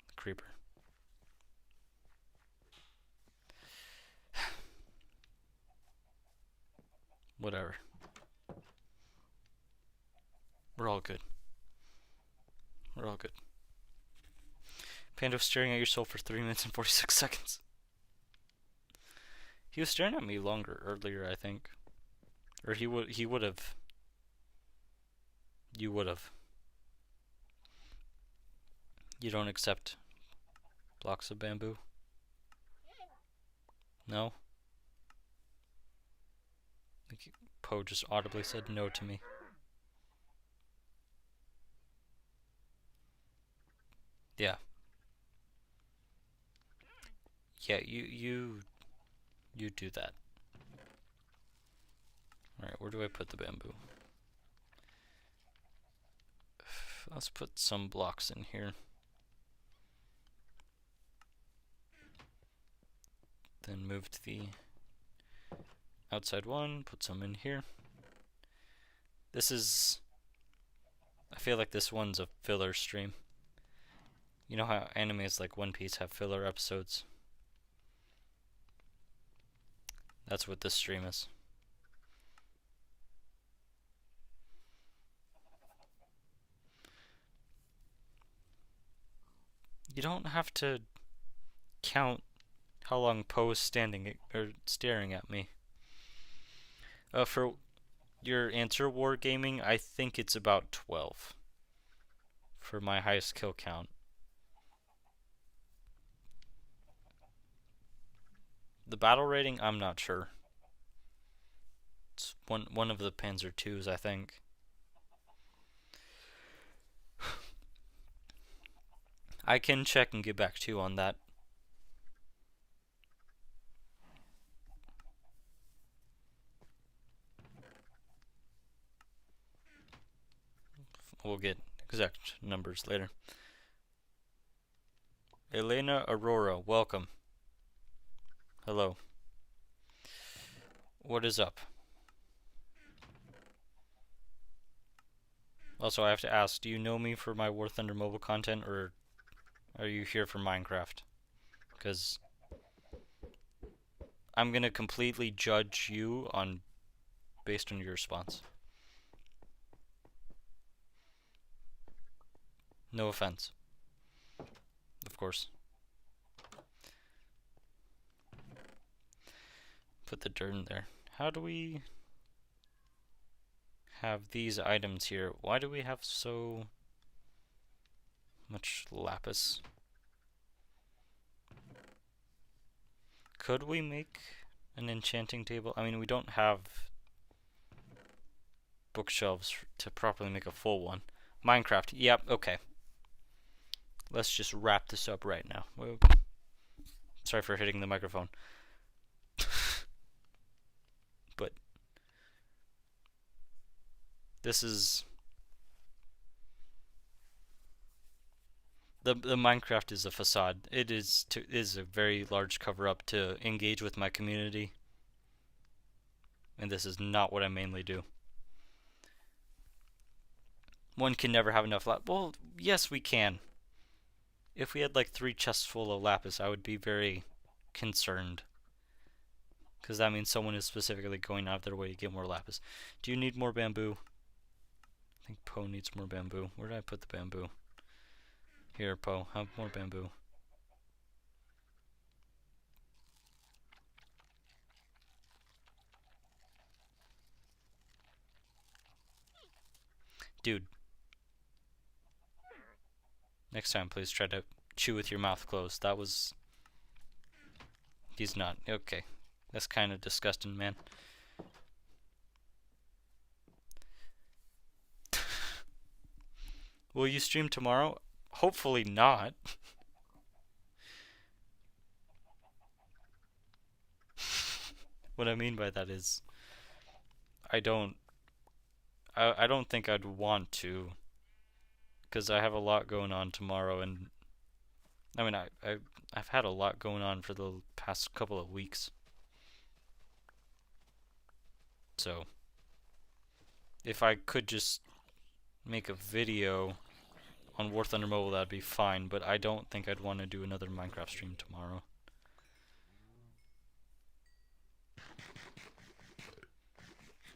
The creeper. Whatever. We're all good. We're all good. Pando staring at your soul for 3 minutes and 46 seconds. He was staring at me longer earlier, I think. Or he would have. You would have. You don't accept blocks of bamboo? No? I think Poe just audibly said no to me. Yeah. Yeah, you do that. Alright, where do I put the bamboo? Let's put some blocks in here. Then move to the outside one, put some in here. This is I feel like this one's a filler stream. You know how animes like One Piece have filler episodes? That's what this stream is. You don't have to count how long Poe is standing or staring at me. For your answer, Wargaming, I think it's about 12 for my highest kill count. The battle rating, I'm not sure. It's one of the Panzer IIs, I think. I can check and get back to you on that. We'll get exact numbers later. Elena Aurora, welcome. Hello. What is up? Also, I have to ask, do you know me for my War Thunder mobile content, or are you here for Minecraft? Because I'm gonna completely judge you based on your response. No offense. Of course. Put the dirt in there. How do we have these items here? Why do we have so much lapis? Could we make an enchanting table? I mean, we don't have bookshelves to properly make a full one. Minecraft, yep, okay. Let's just wrap this up right now. Whoa. Sorry for hitting the microphone. But this is the Minecraft is a facade. It is a very large cover up to engage with my community. And this is not what I mainly do. One can never have enough lapis. Well, yes, we can. If we had like 3 chests full of lapis, I would be very concerned. Because that means someone is specifically going out of their way to get more lapis. Do you need more bamboo? I think Poe needs more bamboo. Where did I put the bamboo? Here, Poe, have more bamboo. Dude. Next time, please try to chew with your mouth closed. That was... He's not. Okay. That's kind of disgusting, man. Will you stream tomorrow? Hopefully not. What I mean by that is I don't think I'd want to, because I have a lot going on tomorrow, and I mean I've had a lot going on for the past couple of weeks. So if I could just make a video on War Thunder Mobile, that'd be fine, but I don't think I'd want to do another Minecraft stream tomorrow.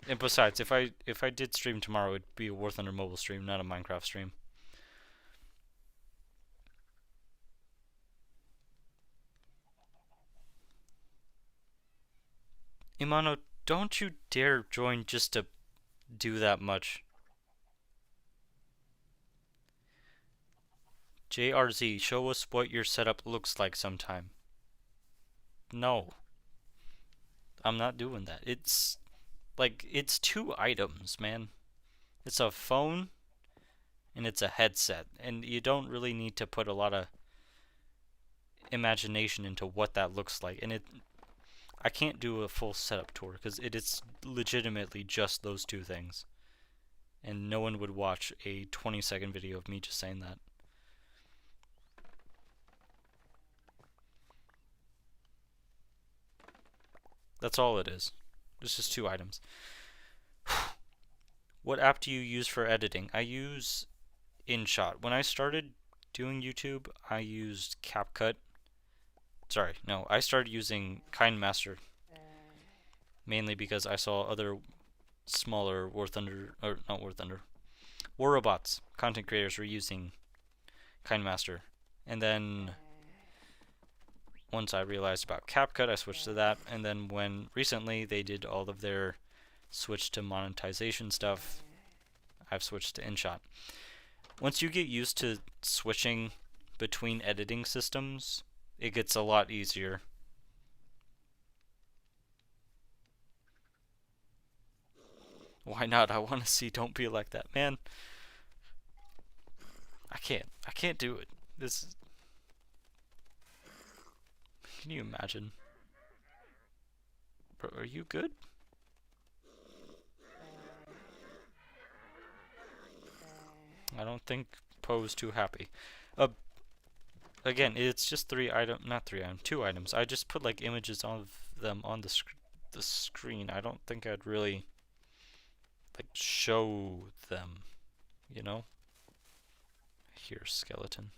And besides, if I did stream tomorrow, it'd be a War Thunder Mobile stream, not a Minecraft stream. Imano, don't you dare join just to do that much. JRZ, show us what your setup looks like sometime. No. I'm not doing that. It's like, it's 2 items, man. It's a phone and it's a headset, and you don't really need to put a lot of imagination into what that looks like. And I can't do a full setup tour because it is legitimately just those 2 things. And no one would watch a 20-second video of me just saying that. That's all it is. It's just 2 items. What app do you use for editing? I use InShot. When I started doing YouTube, I used CapCut. Sorry, no, I started using KineMaster mainly because I saw other smaller War Thunder, or not War Thunder, War Robots content creators were using KineMaster. And then once I realized about CapCut, I switched to that. And then when recently they did all of their switch to monetization stuff, I've switched to InShot. Once you get used to switching between editing systems, it gets a lot easier. Why not? I want to see Don't Be Like That. Man, I can't do it. This is... Can you imagine? Bro, are you good? I don't think Poe's too happy. Again, it's just two items. I just put like images of them on the screen. I don't think I'd really like show them, you know? Here, skeleton.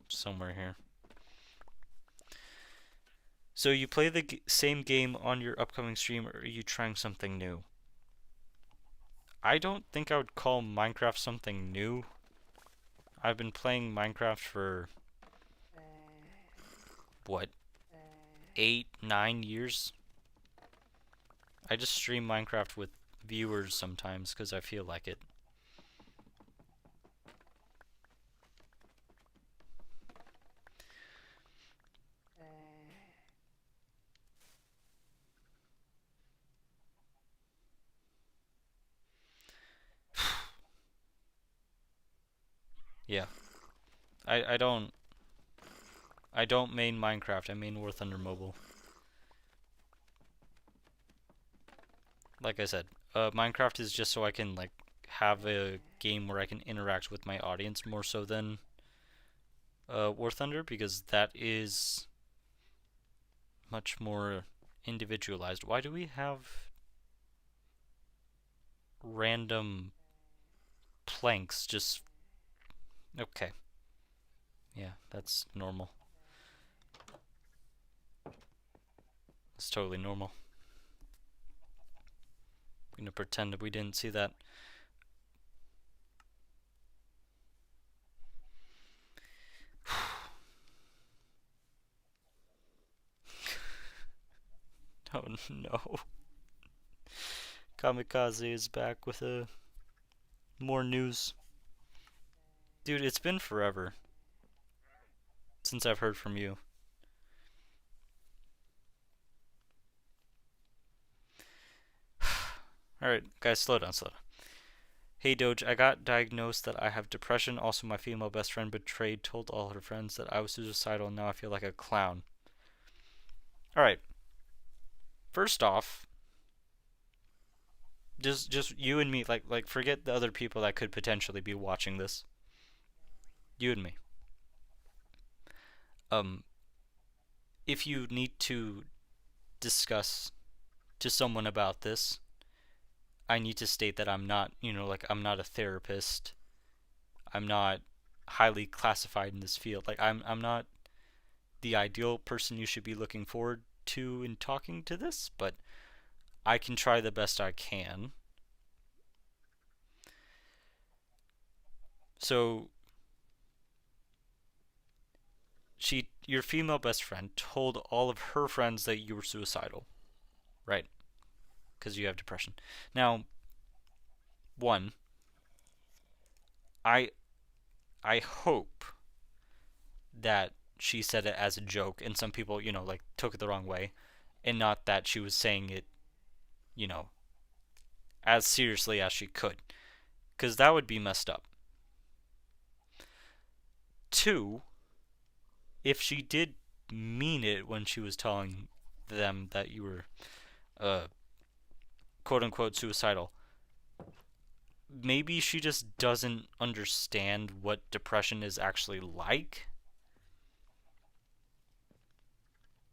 Somewhere here. So you play the same game on your upcoming stream, or are you trying something new? I don't think I would call Minecraft something new. I've been playing Minecraft for what, 8, 9 years? I just stream Minecraft with viewers sometimes because I feel like it. Yeah. I don't main Minecraft, I main War Thunder Mobile. Like I said, Minecraft is just so I can like have a game where I can interact with my audience more so than War Thunder, because that is much more individualized. Why do we have random planks just... Okay. Yeah, that's normal. It's totally normal. I'm gonna pretend that we didn't see that. Oh no. Kamikaze is back with more news. Dude, it's been forever since I've heard from you. Alright, guys, slow down. Hey Doge, I got diagnosed that I have depression. Also, my female best friend betrayed, told all her friends that I was suicidal, and now I feel like a clown. Alright. First off, just you and me, like forget the other people that could potentially be watching this. You and me. If you need to discuss to someone about this, I need to state that I'm not, like I'm not a therapist. I'm not highly classified in this field. Like I'm not the ideal person you should be looking forward to in talking to this, but I can try the best I can. So your female best friend told all of her friends that you were suicidal, right? Because you have depression. Now, one, I hope that she said it as a joke and some people, like took it the wrong way, and not that she was saying it, as seriously as she could, because that would be messed up. Two, if she did mean it when she was telling them that you were quote unquote suicidal, maybe she just doesn't understand what depression is actually like,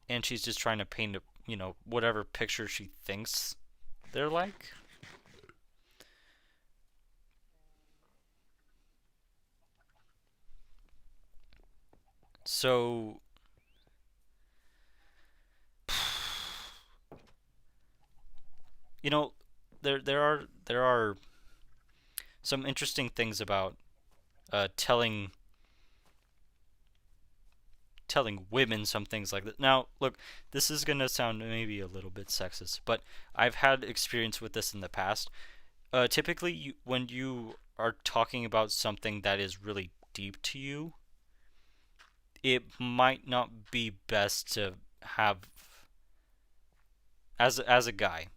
and she's just trying to paint a, whatever picture she thinks they're like. So, you know, there are some interesting things about telling women some things like that. Now, look, this is gonna sound maybe a little bit sexist, but I've had experience with this in the past. Typically, when you are talking about something that is really deep to you, it might not be best to have as a guy.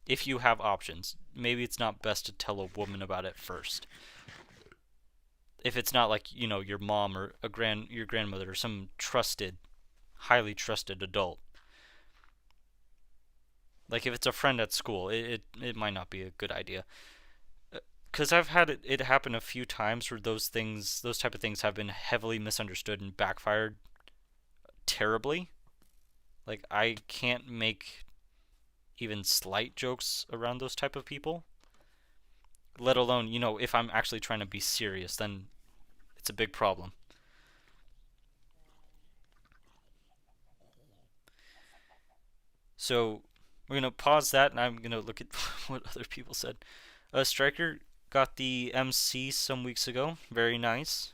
If you have options, maybe it's not best to tell a woman about it first. If it's not like, your mom or your grandmother or some trusted, highly trusted adult. Like if it's a friend at school, it might not be a good idea. Because I've had it happen a few times where those type of things have been heavily misunderstood and backfired terribly. Like I can't make even slight jokes around those type of people. Let alone, if I'm actually trying to be serious, then it's a big problem. So we're gonna pause that, and I'm gonna look at what other people said. Striker got the MC some weeks ago. Very nice.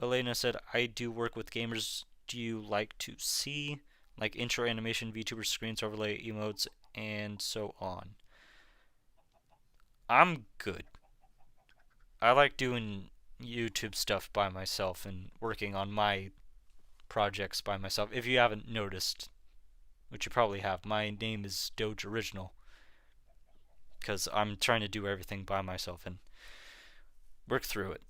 Elena said, "I do work with gamers. Do you like to see like intro animation, VTuber screens, overlay emotes, and so on?" I'm good. I like doing YouTube stuff by myself and working on my projects by myself. If you haven't noticed, which you probably have, my name is Doge Original because I'm trying to do everything by myself and work through it.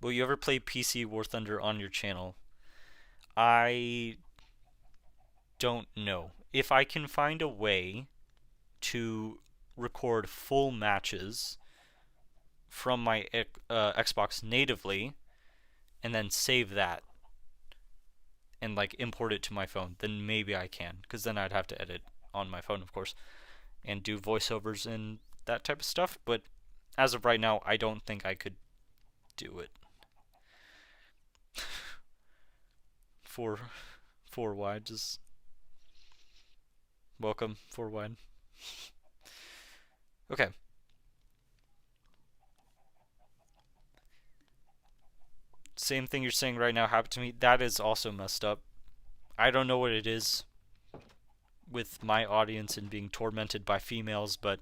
Will you ever play PC War Thunder on your channel? I don't know. If I can find a way to record full matches from my Xbox natively and then save that and like import it to my phone, then maybe I can. Because then I'd have to edit on my phone, of course, and do voiceovers and that type of stuff. But as of right now, I don't think I could do it. Four wide, just welcome 4 wide. Okay. Same thing you're saying right now happened to me. That is also messed up. I don't know what it is with my audience and being tormented by females, but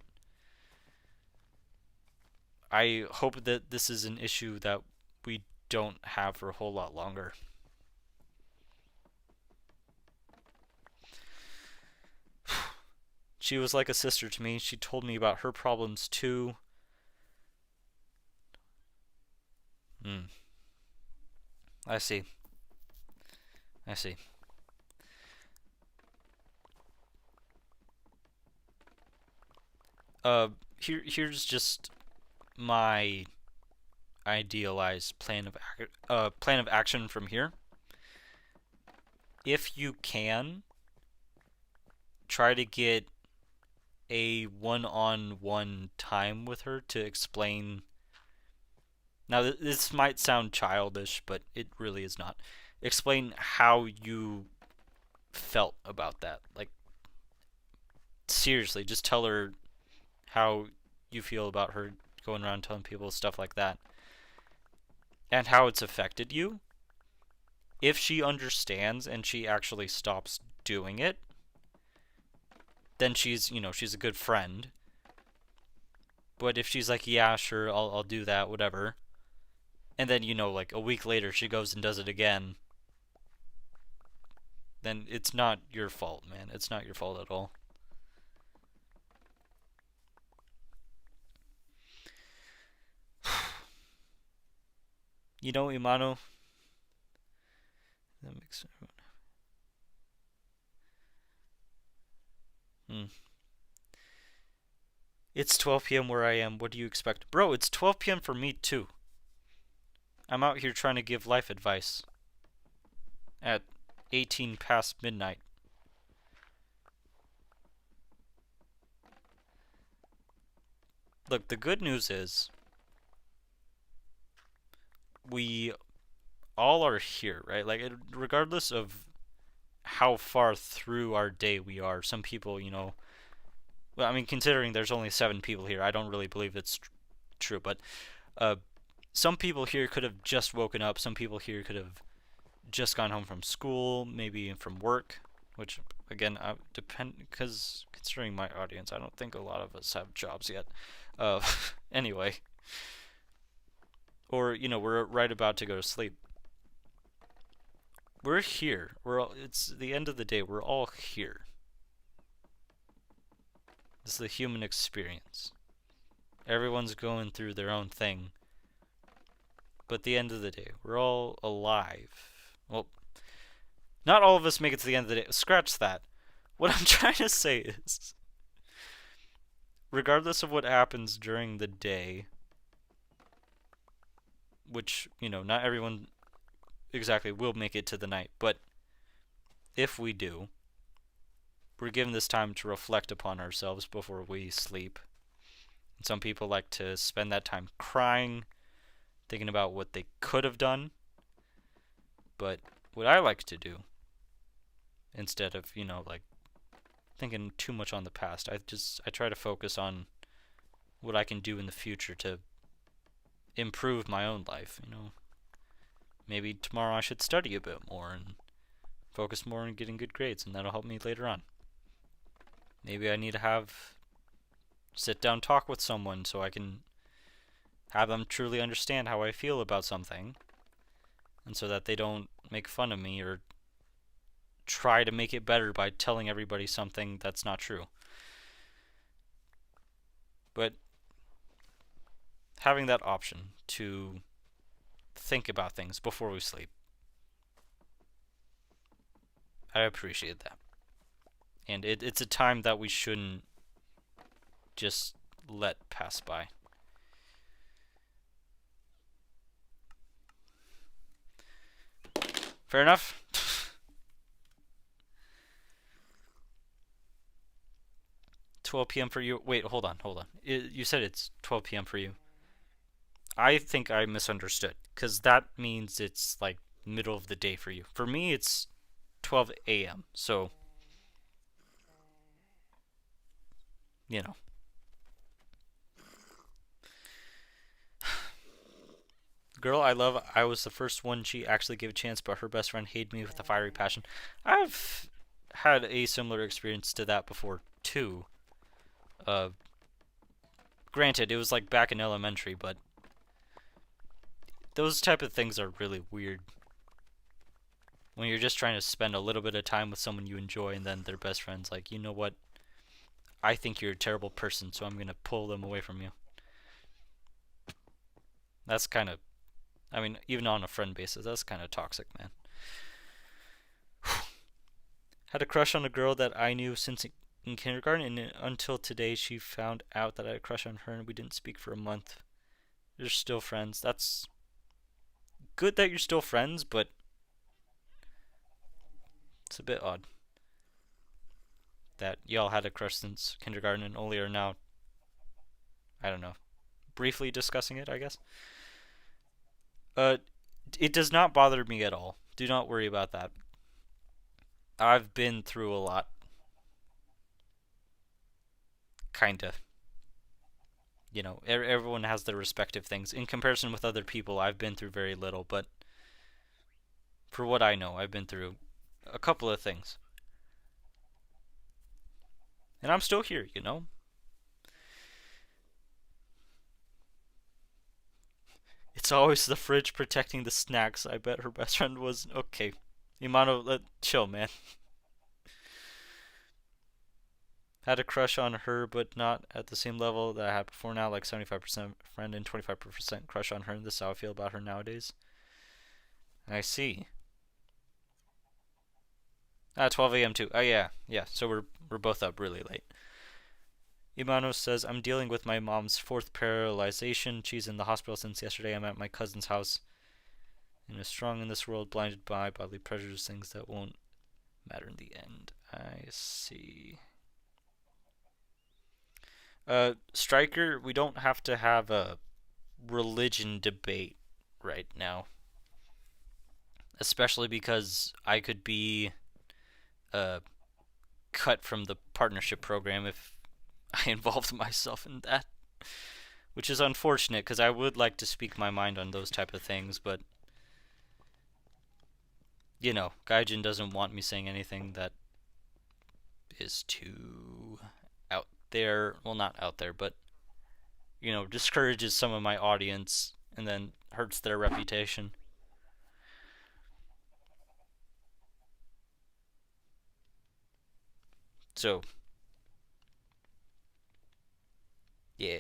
I hope that this is an issue that we don't have for a whole lot longer. She was like a sister to me. She told me about her problems too. Hmm. I see. I see. Here's just my idealized plan of action from here. If you can, try to get a one-on-one time with her to explain. Now, this might sound childish, but it really is not. Explain how you felt about that. Like, seriously, just tell her how you feel about her going around telling people stuff like that and how it's affected you. If she understands and she actually stops doing it, then she's a good friend. But if she's like, yeah, sure, I'll do that, whatever, and then like a week later she goes and does it again, then it's not your fault, man. It's not your fault at all. Imano. That makes. Hmm. It's 12 p.m. where I am. What do you expect? Bro, it's 12 p.m. for me too. I'm out here trying to give life advice at 18 past midnight. Look, the good news is we all are here, right? Like, regardless of how far through our day we are, some people, well, I mean, considering there's only 7 people here, I don't really believe it's true, but uh, some people here could have just woken up, some people here could have just gone home from school, maybe from work, which, again, because considering my audience, I don't think a lot of us have jobs yet. Uh, anyway. Or, we're right about to go to sleep. We're here. It's the end of the day. We're all here. This is the human experience. Everyone's going through their own thing. But at the end of the day, we're all alive. Well, not all of us make it to the end of the day. Scratch that. What I'm trying to say is, regardless of what happens during the day, which, not everyone exactly will make it to the night, but if we do, we're given this time to reflect upon ourselves before we sleep. And some people like to spend that time crying, thinking about what they could have done. But what I like to do, instead of, like thinking too much on the past, I try to focus on what I can do in the future to improve my own life, Maybe tomorrow I should study a bit more and focus more on getting good grades, and that'll help me later on. Maybe I need to have sit down talk with someone so I can have them truly understand how I feel about something, and so that they don't make fun of me or try to make it better by telling everybody something that's not true. But having that option to think about things before we sleep, I appreciate that. And it's a time that we shouldn't just let pass by. Fair enough? 12 p.m. for you. Wait, hold on. You said it's 12 p.m. for you. I think I misunderstood, because that means it's like middle of the day for you. For me, it's 12 a.m. So, Girl I love, I was the first one she actually gave a chance, but her best friend hated me with a fiery passion. I've had a similar experience to that before, too. Granted, it was like back in elementary, but those type of things are really weird. When you're just trying to spend a little bit of time with someone you enjoy, and then their best friend's like, you know what? I think you're a terrible person, so I'm gonna pull them away from you. That's kind of, I mean, even on a friend basis, that's kind of toxic, man. Had a crush on a girl that I knew since in kindergarten, and until today she found out that I had a crush on her, and we didn't speak for a month. They're still friends. That's good that you're still friends, but it's a bit odd that y'all had a crush since kindergarten and only are now, I don't know, briefly discussing it, I guess. It does not bother me at all. Do not worry about that. I've been through a lot. Kinda. Everyone has their respective things. In comparison with other people, I've been through very little, but for what I know, I've been through a couple of things. And I'm still here, It's always the fridge protecting the snacks. I bet her best friend was okay. Imano, chill, man. Had a crush on her, but not at the same level that I had before now, like 75% friend and 25% crush on her, and this is how I feel about her nowadays. I see. 12 a.m. too. Oh, yeah. So we're both up really late. Imano says, I'm dealing with my mom's 4th paralyzation. She's in the hospital since yesterday. I'm at my cousin's house. and is strong in this world, blinded by bodily pleasures, things that won't matter in the end. I see. Striker, we don't have to have a religion debate right now. Especially because I could be cut from the partnership program if I involved myself in that. Which is unfortunate, because I would like to speak my mind on those type of things, but you know, Gaijin doesn't want me saying anything that is too out there. Well, not out there, but you know, discourages some of my audience and then hurts their reputation. So, yeah.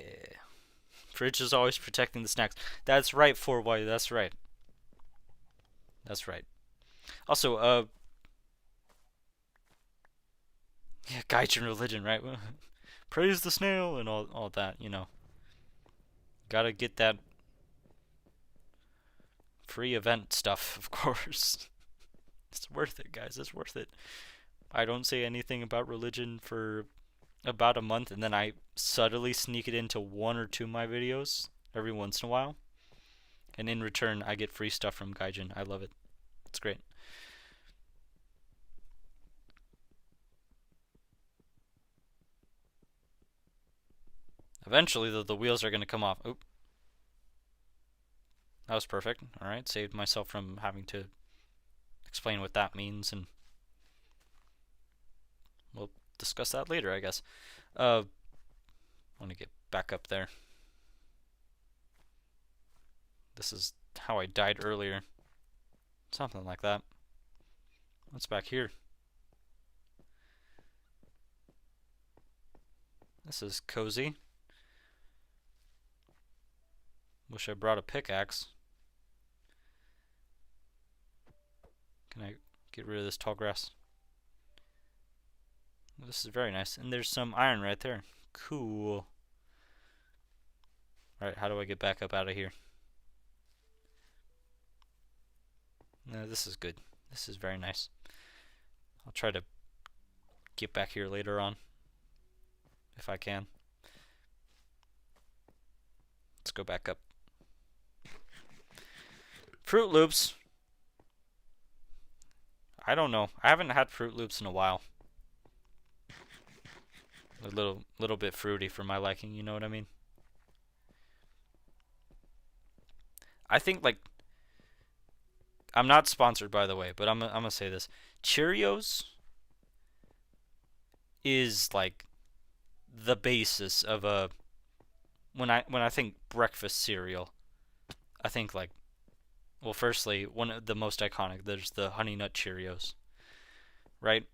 Fridge is always protecting the snacks. That's right, 4Y, that's right. That's right. Also, yeah, Gaijin religion, right? Praise the snail and all that, you know. Gotta get that free event stuff, of course. It's worth it, guys. It's worth it. I don't say anything about religion for about a month, and then I subtly sneak it into one or two of my videos every once in a while. And in return, I get free stuff from Gaijin. I love it. It's great. Eventually, the wheels are going to come off. Oop. That was perfect. Alright, saved myself from having to explain what that means, and we'll discuss that later, I guess. I want to get back up there. This is how I died earlier. Something like that. What's back here? This is cozy. Wish I brought a pickaxe. Can I get rid of this tall grass? This is very nice. And there's some iron right there. Cool. Alright, how do I get back up out of here? No, this is good. This is very nice. I'll try to get back here later on, if I can. Let's go back up. Fruit Loops. I don't know. I haven't had Fruit Loops in a while. A little bit fruity for my liking, you know what I mean? I think, like, I'm not sponsored, by the way, but I'm gonna say this. Cheerios is like the basis of a when I think breakfast cereal, I think like, well, firstly, one of the most iconic, there's the Honey Nut Cheerios, right?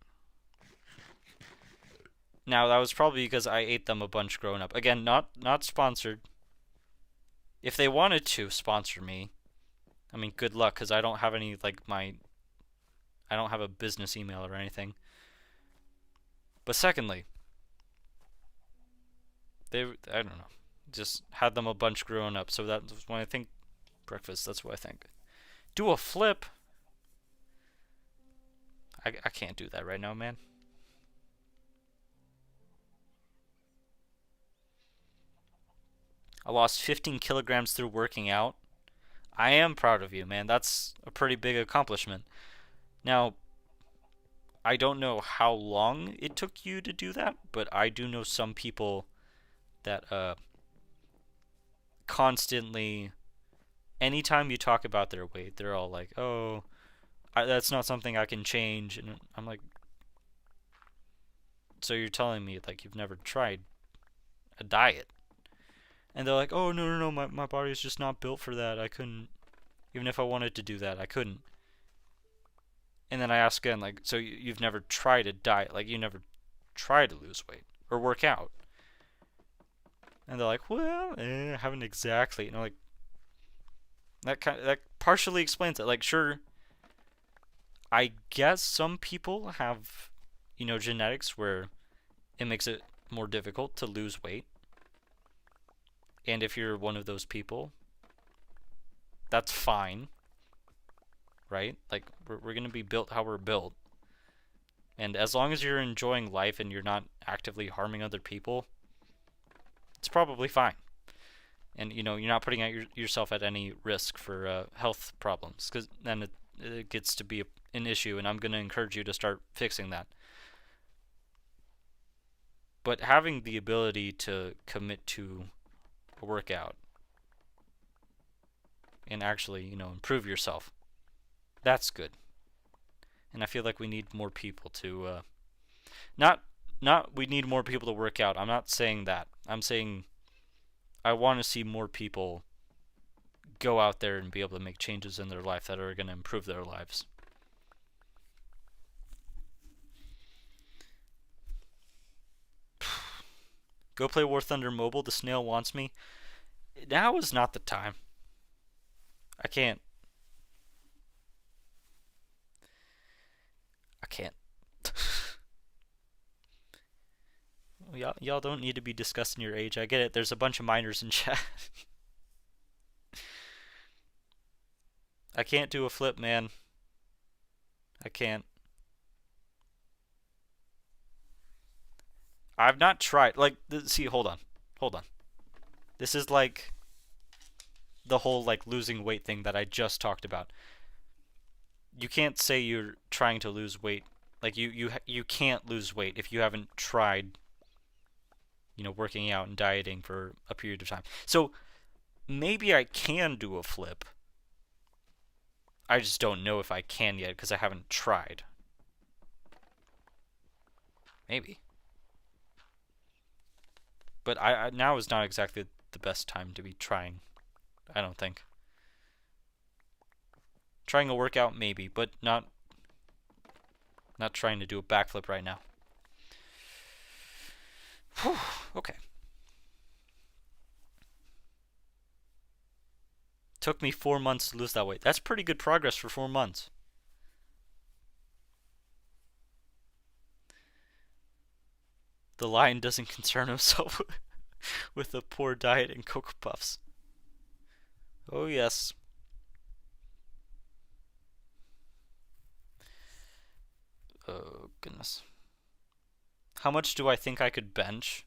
Now, that was probably because I ate them a bunch growing up. Again, not sponsored. If they wanted to sponsor me, I mean, good luck, because I don't have any, like, I don't have a business email or anything. But secondly, I don't know, just had them a bunch growing up, so that's when I think breakfast, that's what I think. Do a flip? I can't do that right now, man. I lost 15 kilograms through working out. I am proud of you, man. That's a pretty big accomplishment. Now, I don't know how long it took you to do that, but I do know some people that constantly, anytime you talk about their weight, they're all like, "Oh, that's not something I can change," and I'm like, "So you're telling me like you've never tried a diet?" And they're like, "Oh, no, my body's just not built for that. I couldn't, even if I wanted to do that, I couldn't." And then I ask again, like, "So you've never tried a diet? Like, you never tried to lose weight or work out?" And they're like, "Well, I haven't exactly." And I'm like, that partially explains it. Like, sure, I guess some people have, you know, genetics where it makes it more difficult to lose weight. And if you're one of those people, that's fine. right? Like, we're gonna be built how we're built. And as long as you're enjoying life and you're not actively harming other people, it's probably fine. And, you know, you're not putting out yourself at any risk for health problems, because then it gets to be an issue, and I'm going to encourage you to start fixing that. But having the ability to commit to a workout and actually, you know, improve yourself, that's good. And I feel like we need more people to not we need more people to work out. I'm not saying that. I'm saying I want to see more people go out there and be able to make changes in their life that are going to improve their lives. Go play War Thunder Mobile. The snail wants me. Now is not the time. I can't. Y'all don't need to be discussing your age. I get it. There's a bunch of minors in chat. I can't do a flip, man. I can't. I've not tried. Like, see, hold on. This is like the whole, like, losing weight thing that I just talked about. You can't say you're trying to lose weight. Like, you can't lose weight if you haven't tried, you know, working out and dieting for a period of time. So maybe I can do a flip. I just don't know if I can yet because I haven't tried. Maybe. But now is not exactly the best time to be trying, I don't think. Trying a workout, maybe, but not trying to do a backflip right now. Whew, okay. Took me 4 months to lose that weight. That's pretty good progress for 4 months. The lion doesn't concern himself with a poor diet and Cocoa Puffs. Oh, yes. Oh, goodness. How much do I think I could bench?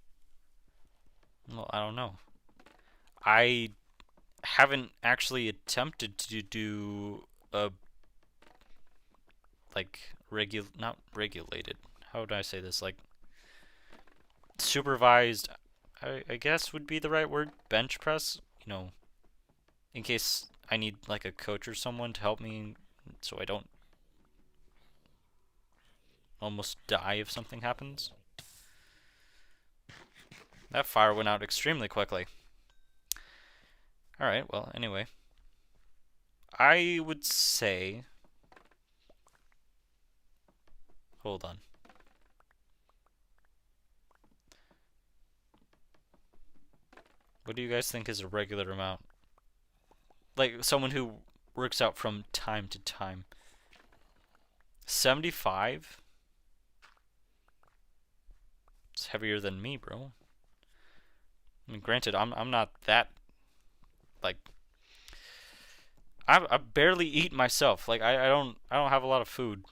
Well, I don't know. I haven't actually attempted to do a, like, not regulated. How would I say this? Like, supervised, I guess would be the right word, bench press, you know, in case I need, like, a coach or someone to help me so I don't almost die if something happens. That fire went out extremely quickly. Alright, well, anyway. I would say... Hold on. What do you guys think is a regular amount? Like, someone who works out from time to time. 75? It's heavier than me, bro. I mean, granted, I'm not that, like, I barely eat myself. Like, I don't have a lot of food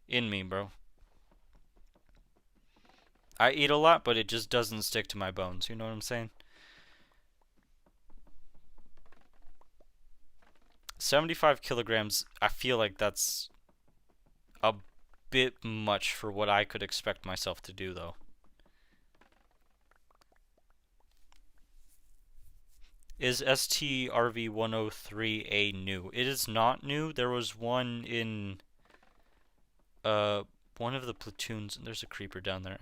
in me, bro. I eat a lot, but it just doesn't stick to my bones. You know what I'm saying? 75 kilograms, I feel like that's a bit much for what I could expect myself to do, though. Is STRV 103A new? It is not new. There was one in one of the platoons. There's a creeper down there.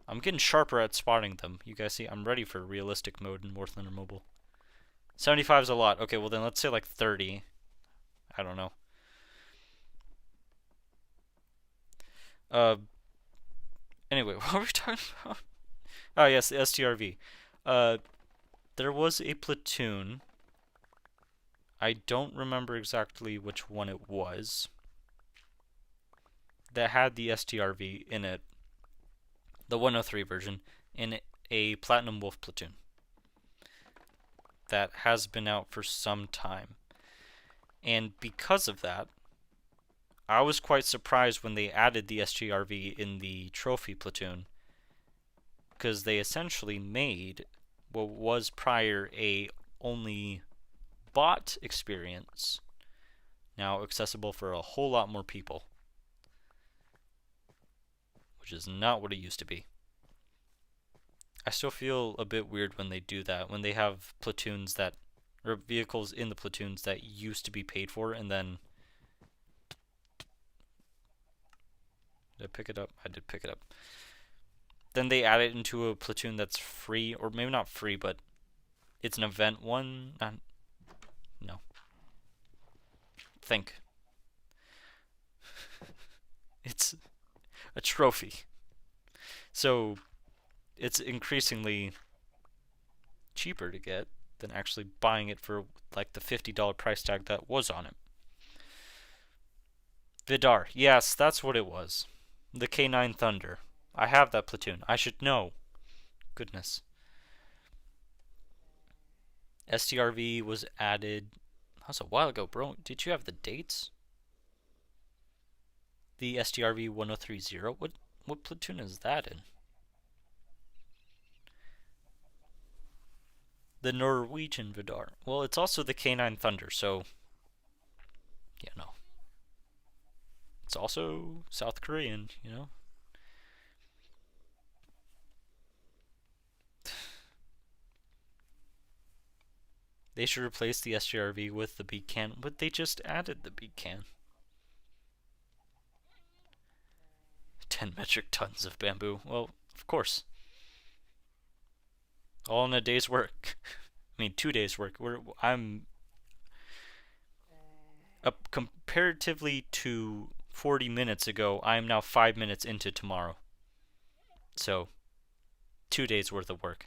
I'm getting sharper at spotting them. You guys see, I'm ready for realistic mode in War Thunder Mobile. 75 is a lot. Okay, well then let's say like 30. I don't know. Anyway, what were we talking about? Oh yes, the STRV. There was a platoon. I don't remember exactly which one it was. That had the STRV in it. The 103 version. In a Platinum Wolf platoon. That has been out for some time. And because of that, I was quite surprised when they added the STRV in the trophy platoon, because they essentially made what was prior a only bot experience now accessible for a whole lot more people, which is not what it used to be. I still feel a bit weird when they do that, when they have platoons that, or vehicles in the platoons that used to be paid for, and then... Did I pick it up? I did pick it up. Then they add it into a platoon that's free, or maybe not free, but it's an event one. No. Think. It's a trophy. So it's increasingly cheaper to get than actually buying it for like the $50 price tag that was on it. Vidar. Yes, that's what it was. The K9 Thunder. I have that platoon. I should know. Goodness. STRV was added... That was a while ago, bro. Did you have the dates? The STRV 1030? What platoon is that in? The Norwegian Vidar. Well, it's also the K9 Thunder, so... Yeah, no. It's also South Korean, you know? They should replace the STRV with the Beacon, but they just added the Beacon. 10 metric tons of bamboo. Well, of course. All in a day's work. I mean, 2 days' work. I'm up comparatively to 40 minutes ago. I am now 5 minutes into tomorrow. So, 2 days worth of work.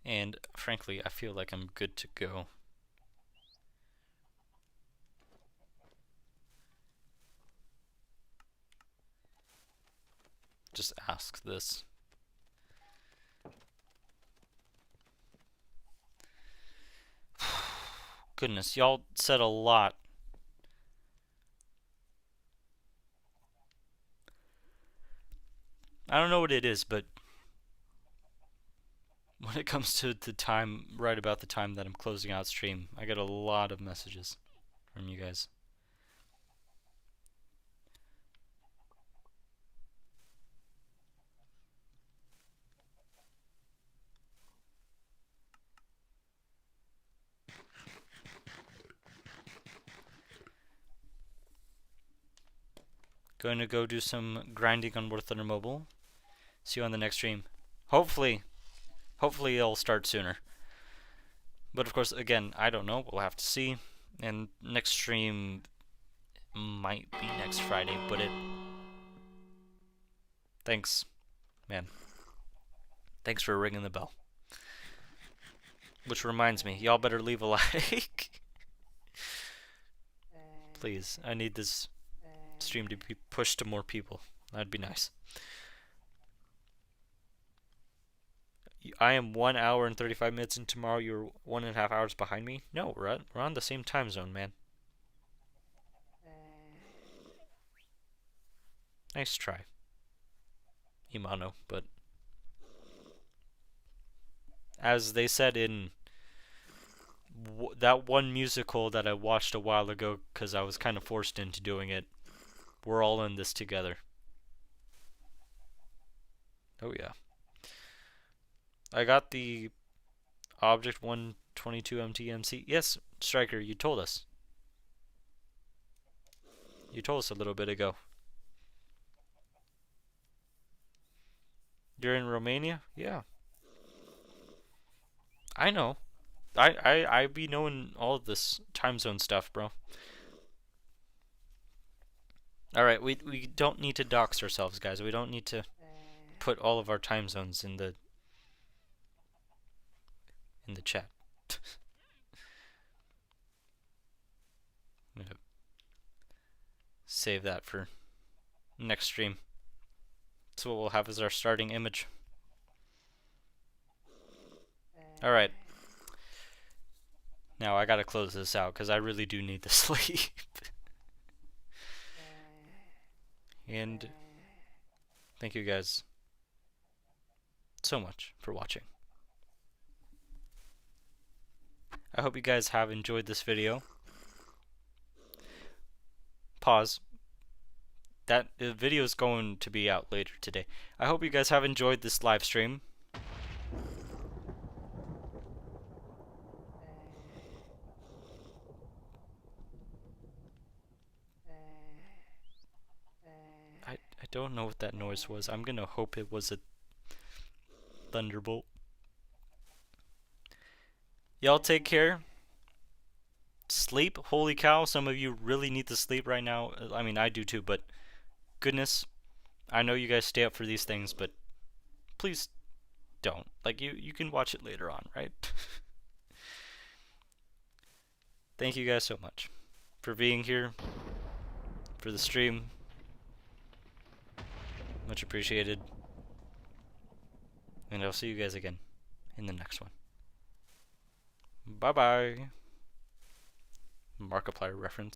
And frankly, I feel like I'm good to go. Just ask this. Goodness, y'all said a lot. I don't know what it is, but when it comes to the time, right about the time that I'm closing out stream, I get a lot of messages from you guys. Going to go do some grinding on War Thunder Mobile. See you on the next stream. Hopefully it'll start sooner. But of course, again, I don't know. We'll have to see. And next stream might be next Friday, but it... Thanks, man. Thanks for ringing the bell. Which reminds me, y'all better leave a like. Please, I need this stream to be pushed to more people. That'd be nice. I am 1 hour and 35 minutes in tomorrow. You're 1.5 hours behind me. No, we're on the same time zone, man. Nice try, Imano. But as they said in that one musical that I watched a while ago, because I was kind of forced into doing it, we're all in this together. Oh yeah. I got the Object 122 MTMC. Yes, Striker, you told us. You told us a little bit ago. You're in Romania? Yeah. I know. I be knowing all of this time zone stuff, bro. Alright, we don't need to dox ourselves, guys. We don't need to put all of our time zones in the chat. I'm gonna save that for next stream. That's what we'll have as our starting image. Alright. Now I gotta close this out because I really do need to sleep. And thank you guys so much for watching. I hope you guys have enjoyed this video. Pause. That video is going to be out later today. I hope you guys have enjoyed this live stream. I don't know what that noise was. I'm gonna hope it was a thunderbolt. Y'all take care. Sleep. Holy cow, some of you really need to sleep right now. I mean, I do too, but goodness, I know you guys stay up for these things, but please don't. Like, you can watch it later on, right? Thank you guys so much for being here, for the stream. Much appreciated. And I'll see you guys again in the next one. Bye-bye. Markiplier reference.